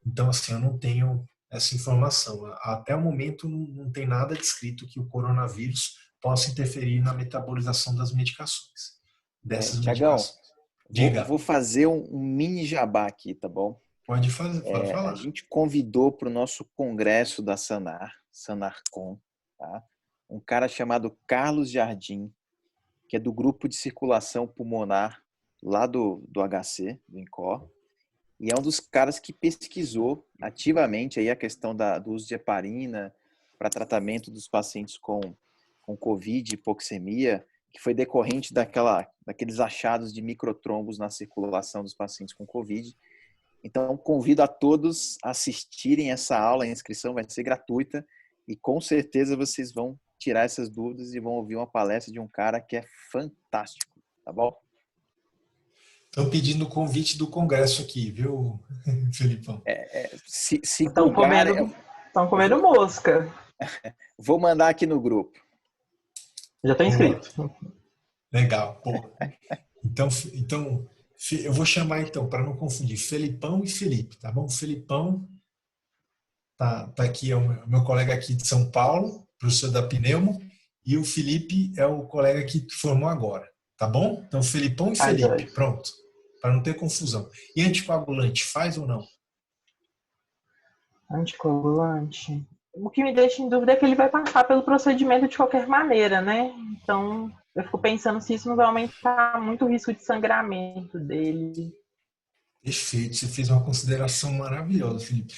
Então, assim, eu não tenho essa informação. Até o momento, não tem nada descrito que o coronavírus possa interferir na metabolização das medicações, dessas Tiagão, medicações. Diga. vou fazer um mini jabá aqui, tá bom? Pode fazer, pode falar. A gente convidou para o nosso congresso da Sanarcon, tá? Um cara chamado Carlos Jardim, que é do grupo de circulação pulmonar lá do HC, do INCOR, e é um dos caras que pesquisou ativamente aí a questão do uso de heparina para tratamento dos pacientes com Covid e hipoxemia, que foi decorrente daqueles achados de microtrombos na circulação dos pacientes com Covid. Então, convido a todos a assistirem essa aula, a inscrição vai ser gratuita e com certeza vocês vão tirar essas dúvidas e vão ouvir uma palestra de um cara que é fantástico, tá bom? Estão pedindo o convite do congresso aqui, viu, Felipão? Se Estão comendo mosca. Vou mandar aqui no grupo. Já está inscrito. Legal, pô. Então, eu vou chamar então, para não confundir, Felipão e Felipe, tá bom? O Felipão tá aqui, é o meu colega aqui de São Paulo, professor da Pneumo, e o Felipe é o colega aqui que formou agora, tá bom? Então, Felipão e Felipe, pronto, para não ter confusão. E anticoagulante, faz ou não? Anticoagulante. O que me deixa em dúvida é que ele vai passar pelo procedimento de qualquer maneira, né? Então, eu fico pensando se isso não vai aumentar muito o risco de sangramento dele. Perfeito, você fez uma consideração maravilhosa, Felipe.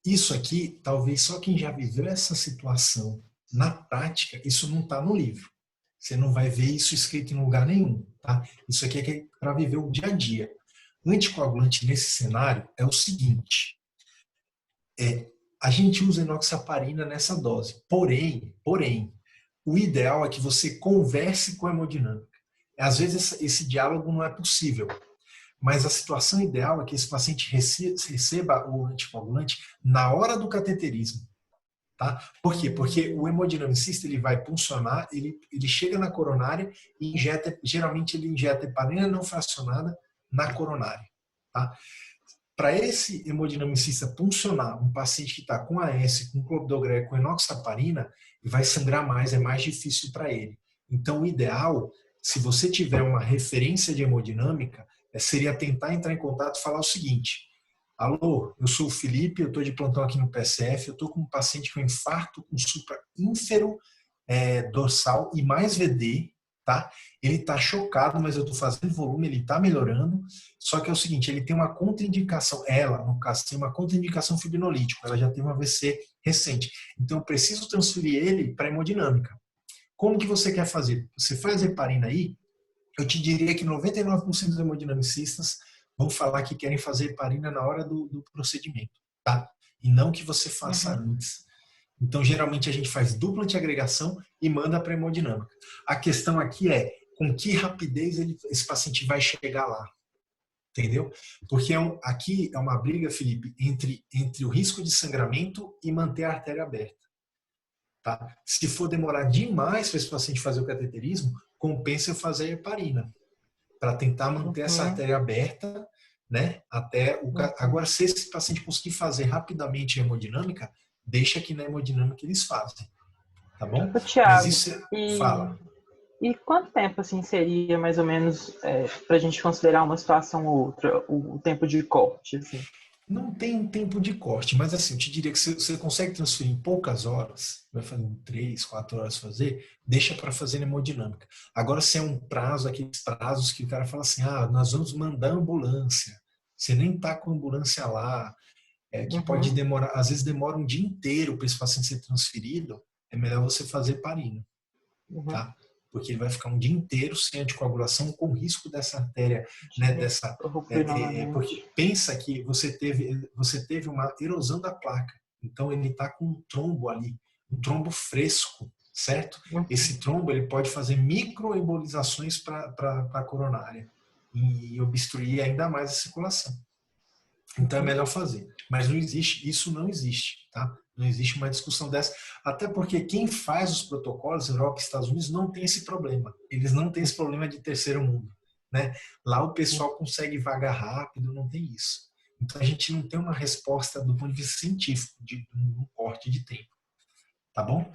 Isso aqui, talvez só quem já viveu essa situação na prática, isso não está no livro. Você não vai ver isso escrito em lugar nenhum, tá? Isso aqui é para viver o dia a dia. Anticoagulante nesse cenário é o seguinte, a gente usa enoxaparina nessa dose, porém, o ideal é que você converse com a hemodinâmica. Às vezes esse diálogo não é possível, mas a situação ideal é que esse paciente receba o anticoagulante na hora do cateterismo. Tá? Por quê? Porque o hemodinamicista ele vai puncionar, ele chega na coronária e geralmente ele injeta heparina não fracionada na coronária. Tá? Para esse hemodinamicista puncionar um paciente que está com AS, com clopidogrel, com enoxaparina, vai sangrar mais, é mais difícil para ele. Então, o ideal, se você tiver uma referência de hemodinâmica, seria tentar entrar em contato e falar o seguinte: alô, eu sou o Felipe, eu estou de plantão aqui no PSF, eu estou com um paciente com infarto com supraínfero dorsal e mais VD, tá? Ele está chocado, mas eu estou fazendo volume, ele está melhorando, só que é o seguinte, ele tem uma contraindicação, no caso, tem uma contraindicação fibrinolítica, ela já tem um AVC recente, então eu preciso transferir ele para hemodinâmica. Como que você quer fazer? Você faz heparina aí, eu te diria que 99% dos hemodinamicistas vão falar que querem fazer heparina na hora do procedimento, tá? E não que você faça antes. Então, geralmente, a gente faz dupla antiagregação e manda para a hemodinâmica. A questão aqui é com que rapidez esse paciente vai chegar lá, entendeu? Porque aqui é uma briga, Felipe, entre o risco de sangramento e manter a artéria aberta. Tá? Se for demorar demais para esse paciente fazer o cateterismo, compensa eu fazer a heparina, para tentar manter essa artéria aberta, né? Agora, se esse paciente conseguir fazer rapidamente a hemodinâmica, deixa aqui na hemodinâmica eles fazem, tá bom? Thiago, mas isso fala. E quanto tempo assim seria mais ou menos para a gente considerar uma situação ou outra, o tempo de corte? Assim? Não tem um tempo de corte, mas assim, eu te diria que você consegue transferir em poucas horas, vai fazer 3, 4 horas fazer, deixa para fazer na hemodinâmica. Agora, se é um prazo, aqueles prazos que o cara fala assim, nós vamos mandar ambulância, você nem tá com a ambulância lá, que pode demorar, às vezes demora um dia inteiro para esse paciente ser transferido, é melhor você fazer heparina, tá? porque ele vai ficar um dia inteiro sem anticoagulação, com risco dessa artéria, né, porque pensa que você teve uma erosão da placa, então ele está com um trombo ali, um trombo fresco, certo? Esse trombo ele pode fazer microembolizações para a coronária e obstruir ainda mais a circulação. Então é melhor fazer. Mas não existe, isso não existe, tá? Não existe uma discussão dessa. Até porque quem faz os protocolos, Europa e Estados Unidos, não tem esse problema. Eles não têm esse problema de terceiro mundo, né? Lá o pessoal consegue vagar rápido, não tem isso. Então a gente não tem uma resposta do ponto de vista científico, de um corte de tempo. Tá bom?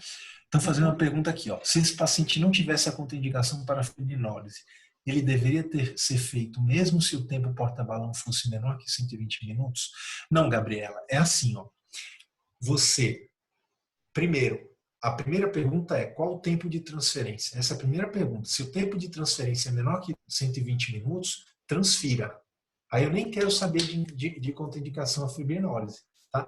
Então fazendo uma pergunta aqui, ó. Se esse paciente não tivesse a contraindicação para a fibrinólise, ele deveria ser feito mesmo se o tempo porta-balão fosse menor que 120 minutos? Não, Gabriela, é assim, ó. Você, primeiro, a primeira pergunta é qual o tempo de transferência? Essa é a primeira pergunta. Se o tempo de transferência é menor que 120 minutos, transfira. Aí eu nem quero saber de contraindicação à fibrinólise, tá?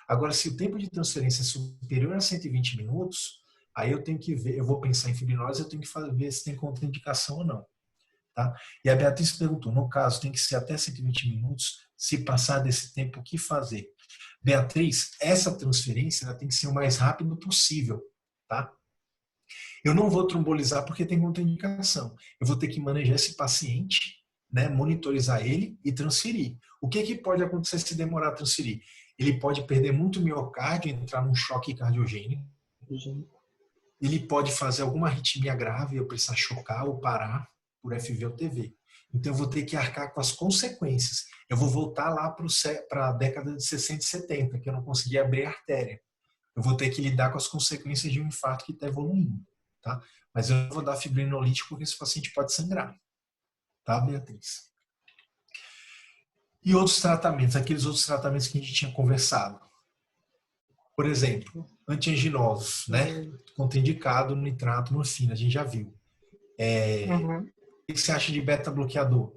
Agora, se o tempo de transferência é superior a 120 minutos, aí eu tenho que ver, eu vou pensar em fibrinólise, eu tenho que ver se tem contraindicação ou não. Tá? E a Beatriz perguntou, no caso, tem que ser até 120 minutos, se passar desse tempo, o que fazer? Beatriz, essa transferência ela tem que ser o mais rápido possível, tá? Eu não vou trombolizar porque tem contraindicação. Eu vou ter que manejar esse paciente, né, monitorizar ele e transferir. O que pode acontecer se demorar a transferir? Ele pode perder muito miocárdio, entrar num choque cardiogênico. Ele pode fazer alguma arritmia grave, eu precisar chocar ou parar por FV ou TV. Então eu vou ter que arcar com as consequências. Eu vou voltar lá para a década de 60 e 70, que eu não consegui abrir a artéria. Eu vou ter que lidar com as consequências de um infarto que está evoluindo. Tá? Mas eu não vou dar fibrinolítico porque esse paciente pode sangrar. Tá, Beatriz? E outros tratamentos, aqueles outros tratamentos que a gente tinha conversado. Por exemplo, antianginosos, né? Contraindicado, nitrato, morfina, a gente já viu. O que você acha de beta-bloqueador?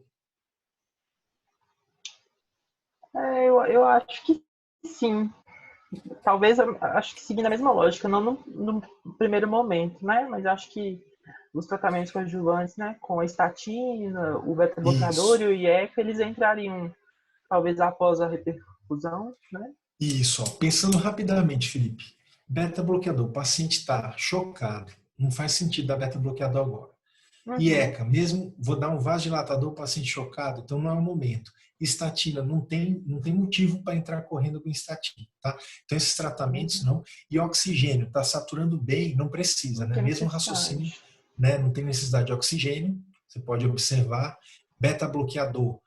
Eu acho que sim. Talvez, acho que seguindo a mesma lógica, não no primeiro momento, né? Mas acho que os tratamentos coadjuvantes, né? Com a estatina, o beta-bloqueador e o IECA, eles entrariam talvez após a reperfusão, né? Isso, ó. Pensando rapidamente, Felipe. Beta-bloqueador, o paciente está chocado. Não faz sentido dar beta-bloqueador agora. IECA, mesmo vou dar um vasodilatador para paciente chocado, então não é o momento. Estatina, não tem motivo para entrar correndo com estatina, tá? Então esses tratamentos não. E oxigênio, está saturando bem, não precisa, né? Mesmo raciocínio, né? Não tem necessidade de oxigênio, você pode observar. Beta-bloqueador,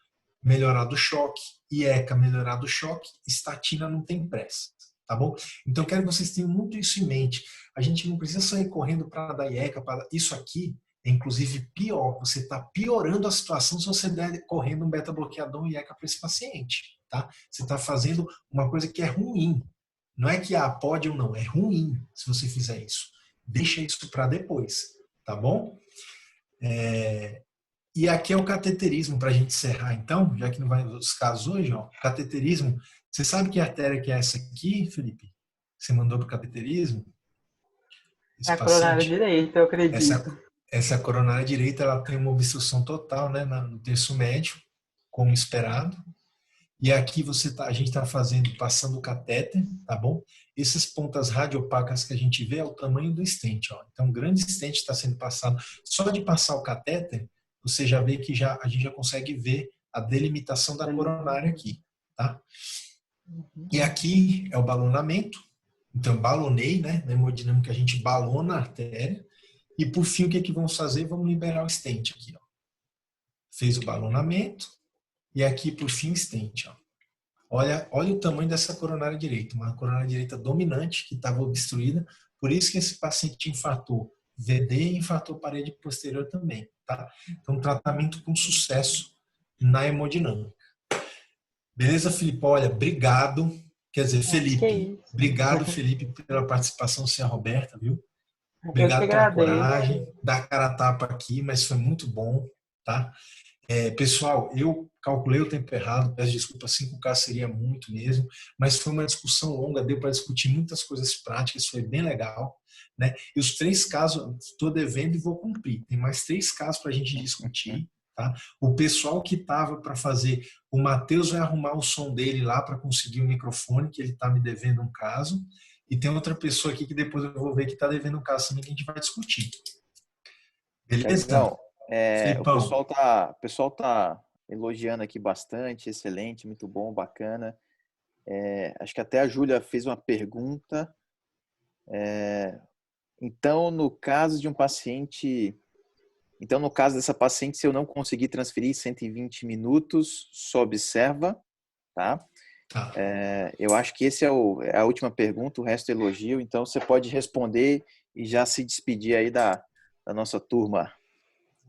melhorar do choque. IECA, melhorar do choque. Estatina, não tem pressa, tá bom? Então eu quero que vocês tenham muito isso em mente. A gente não precisa sair correndo para dar IECA, para isso aqui. É inclusive pior, você está piorando a situação se você der correndo um beta-bloqueador e IECA para esse paciente. Tá? Você está fazendo uma coisa que é ruim. Não é que pode ou não, é ruim se você fizer isso. Deixa isso para depois, tá bom? E aqui é o cateterismo, para a gente encerrar então, já que não vai os casos hoje, ó, cateterismo. Você sabe que artéria que é essa aqui, Felipe? Você mandou para o cateterismo? É a coronária direita, eu acredito. Essa coronária direita ela tem uma obstrução total, né, no terço médio, como esperado. E aqui a gente está passando o catéter, tá bom? Essas pontas radiopacas que a gente vê é o tamanho do stent, ó. Então, um grande stent está sendo passado. Só de passar o catéter, você já vê que a gente já consegue ver a delimitação da coronária aqui, tá? E aqui é o balonamento. Então, balonei, né? Na hemodinâmica a gente balona a artéria. E por fim, o que vamos fazer? Vamos liberar o stent aqui, ó. Fez o balonamento e aqui por fim o stent, ó. Olha o tamanho dessa coronária direita, uma coronária direita dominante que estava obstruída, por isso que esse paciente infartou VD e infartou parede posterior também, tá? Então, tratamento com sucesso na hemodinâmica. Beleza, Felipe? Olha, obrigado. Quer dizer, Felipe, obrigado, Felipe, pela participação sem a Roberta, viu? Obrigado pela coragem, dar cara a tapa aqui, mas foi muito bom, tá? Pessoal, eu calculei o tempo errado, peço desculpa, 5K seria muito mesmo, mas foi uma discussão longa, deu para discutir muitas coisas práticas, foi bem legal. né? E os 3 casos, estou devendo e vou cumprir. Tem mais 3 casos para a gente discutir, tá? O pessoal que estava para fazer, o Matheus vai arrumar o som dele lá para conseguir o microfone, que ele está me devendo um caso. E tem outra pessoa aqui que depois eu vou ver que está devendo um caso também que a gente vai discutir. Beleza? Então, Filipão. o pessoal tá elogiando aqui bastante, excelente, muito bom, bacana. Acho que até a Júlia fez uma pergunta. Então, no caso dessa paciente, se eu não conseguir transferir 120 minutos, só observa, tá? Tá. Eu acho que esse é a última pergunta, o resto é elogio. Então, você pode responder e já se despedir aí da nossa turma.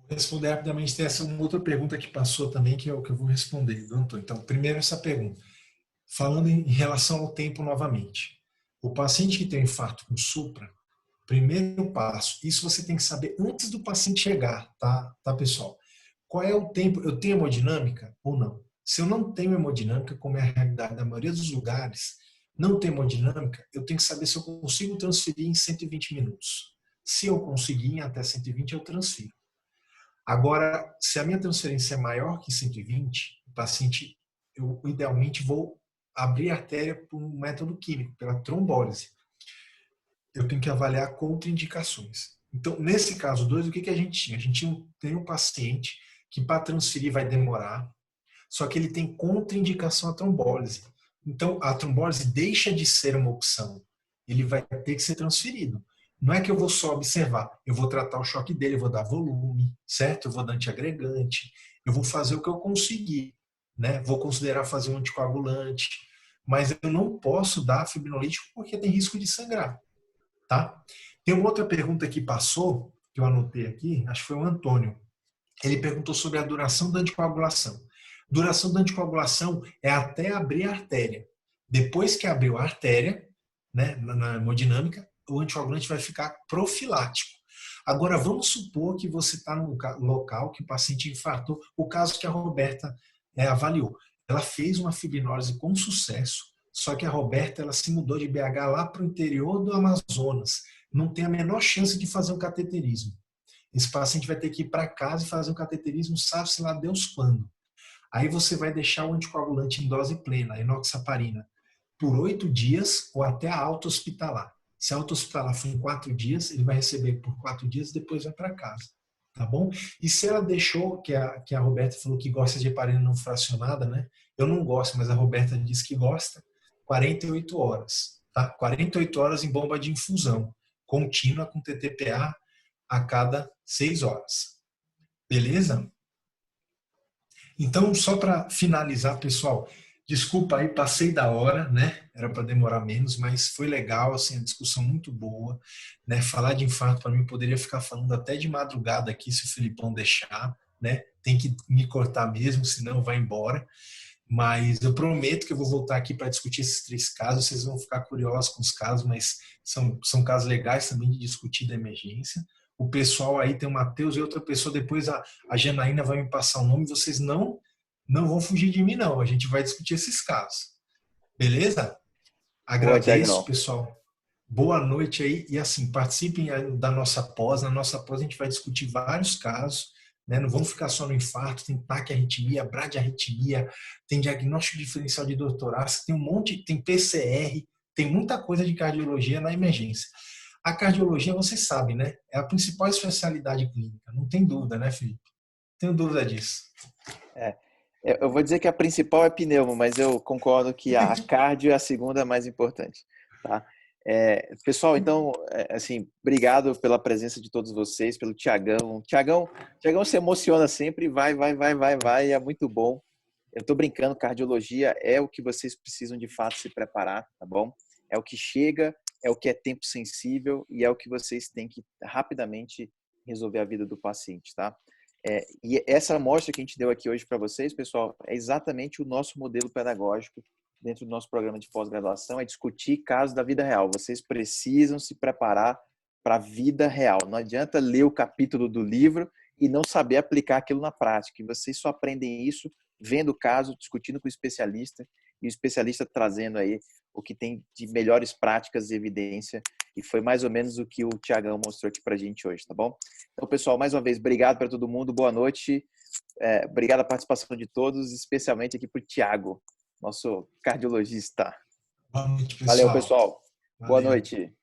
Vou responder rapidamente. Tem essa uma outra pergunta que passou também, que é o que eu vou responder, viu, Antônio? Então, primeiro essa pergunta. Falando em relação ao tempo novamente. O paciente que tem um infarto com supra, primeiro passo, isso você tem que saber antes do paciente chegar, tá, pessoal? Qual é o tempo? Eu tenho hemodinâmica ou não? Se eu não tenho hemodinâmica, como é a realidade da maioria dos lugares, não tem hemodinâmica, eu tenho que saber se eu consigo transferir em 120 minutos. Se eu conseguir em até 120, eu transfiro. Agora, se a minha transferência é maior que 120, o paciente, eu idealmente vou abrir a artéria por um método químico, pela trombólise. Eu tenho que avaliar contraindicações. Então, nesse caso 2, o que a gente tinha? A gente tem um paciente que para transferir vai demorar, só que ele tem contraindicação à trombólise. Então, a trombólise deixa de ser uma opção. Ele vai ter que ser transferido. Não é que eu vou só observar, eu vou tratar o choque dele, eu vou dar volume, certo? Eu vou dar antiagregante, eu vou fazer o que eu conseguir, né? Vou considerar fazer um anticoagulante, mas eu não posso dar fibrinolítico porque tem risco de sangrar, tá? Tem uma outra pergunta que passou, que eu anotei aqui, acho que foi o Antônio. Ele perguntou sobre a duração da anticoagulação. Duração da anticoagulação é até abrir a artéria. Depois que abriu a artéria, né, na hemodinâmica, o anticoagulante vai ficar profilático. Agora, vamos supor que você está num local que o paciente infartou, o caso que a Roberta avaliou. Ela fez uma fibrinólise com sucesso, só que a Roberta ela se mudou de BH lá para o interior do Amazonas. Não tem a menor chance de fazer um cateterismo. Esse paciente vai ter que ir para casa e fazer um cateterismo, sabe-se lá Deus quando. Aí você vai deixar o anticoagulante em dose plena, a enoxaparina, por 8 dias ou até a alta hospitalar. Se a alta hospitalar for em 4 dias, ele vai receber por 4 dias e depois vai para casa. Tá bom? E se ela deixou, que a Roberta falou que gosta de heparina não fracionada, né? Eu não gosto, mas a Roberta diz que gosta, 48 horas. Tá? 48 horas em bomba de infusão, contínua com TTPA a cada 6 horas. Beleza? Então, só para finalizar, pessoal, desculpa aí, passei da hora, né? Era para demorar menos, mas foi legal, assim, a discussão muito boa, né? Falar de infarto para mim poderia ficar falando até de madrugada aqui, se o Filipão deixar, né? Tem que me cortar mesmo, senão vai embora. Mas eu prometo que eu vou voltar aqui para discutir esses 3 casos. Vocês vão ficar curiosos com os casos, mas são casos legais também de discutir da emergência. O pessoal aí tem o Matheus e outra pessoa, depois a Janaína vai me passar o nome. Vocês não vão fugir de mim, não. A gente vai discutir esses casos. Beleza? Boa, Agradeço, Tiagão. pessoal. Boa noite aí. E assim, participem da nossa pós. Na nossa pós a gente vai discutir vários casos. Né? Não vamos ficar só no infarto, tem taquiarritmia, bradiarritmia, tem diagnóstico diferencial de dor torácica, tem um monte, tem PCR, tem muita coisa de cardiologia na emergência. A cardiologia, vocês sabem, né? É a principal especialidade clínica, não tem dúvida, né, Felipe? Tenho dúvida disso. Eu vou dizer que a principal é pneumo, mas eu concordo que a cardio é a segunda mais importante, tá? Pessoal, então, assim, obrigado pela presença de todos vocês, pelo Tiagão. Tiagão se emociona sempre, vai, é muito bom. Eu tô brincando, cardiologia é o que vocês precisam de fato se preparar, tá bom? É o que chega, é o que é tempo sensível e é o que vocês têm que rapidamente resolver a vida do paciente, tá? E essa amostra que a gente deu aqui hoje para vocês, pessoal, é exatamente o nosso modelo pedagógico dentro do nosso programa de pós-graduação, é discutir casos da vida real. Vocês precisam se preparar para a vida real. Não adianta ler o capítulo do livro e não saber aplicar aquilo na prática. E vocês só aprendem isso vendo o caso, discutindo com o especialista. e o especialista trazendo aí o que tem de melhores práticas e evidência. E foi mais ou menos o que o Tiagão mostrou aqui pra gente hoje, tá bom? Então, pessoal, mais uma vez, obrigado para todo mundo, boa noite. Obrigado a participação de todos, especialmente aqui para o Tiago, nosso cardiologista. Boa noite, pessoal. Valeu, pessoal. Boa Valeu. noite.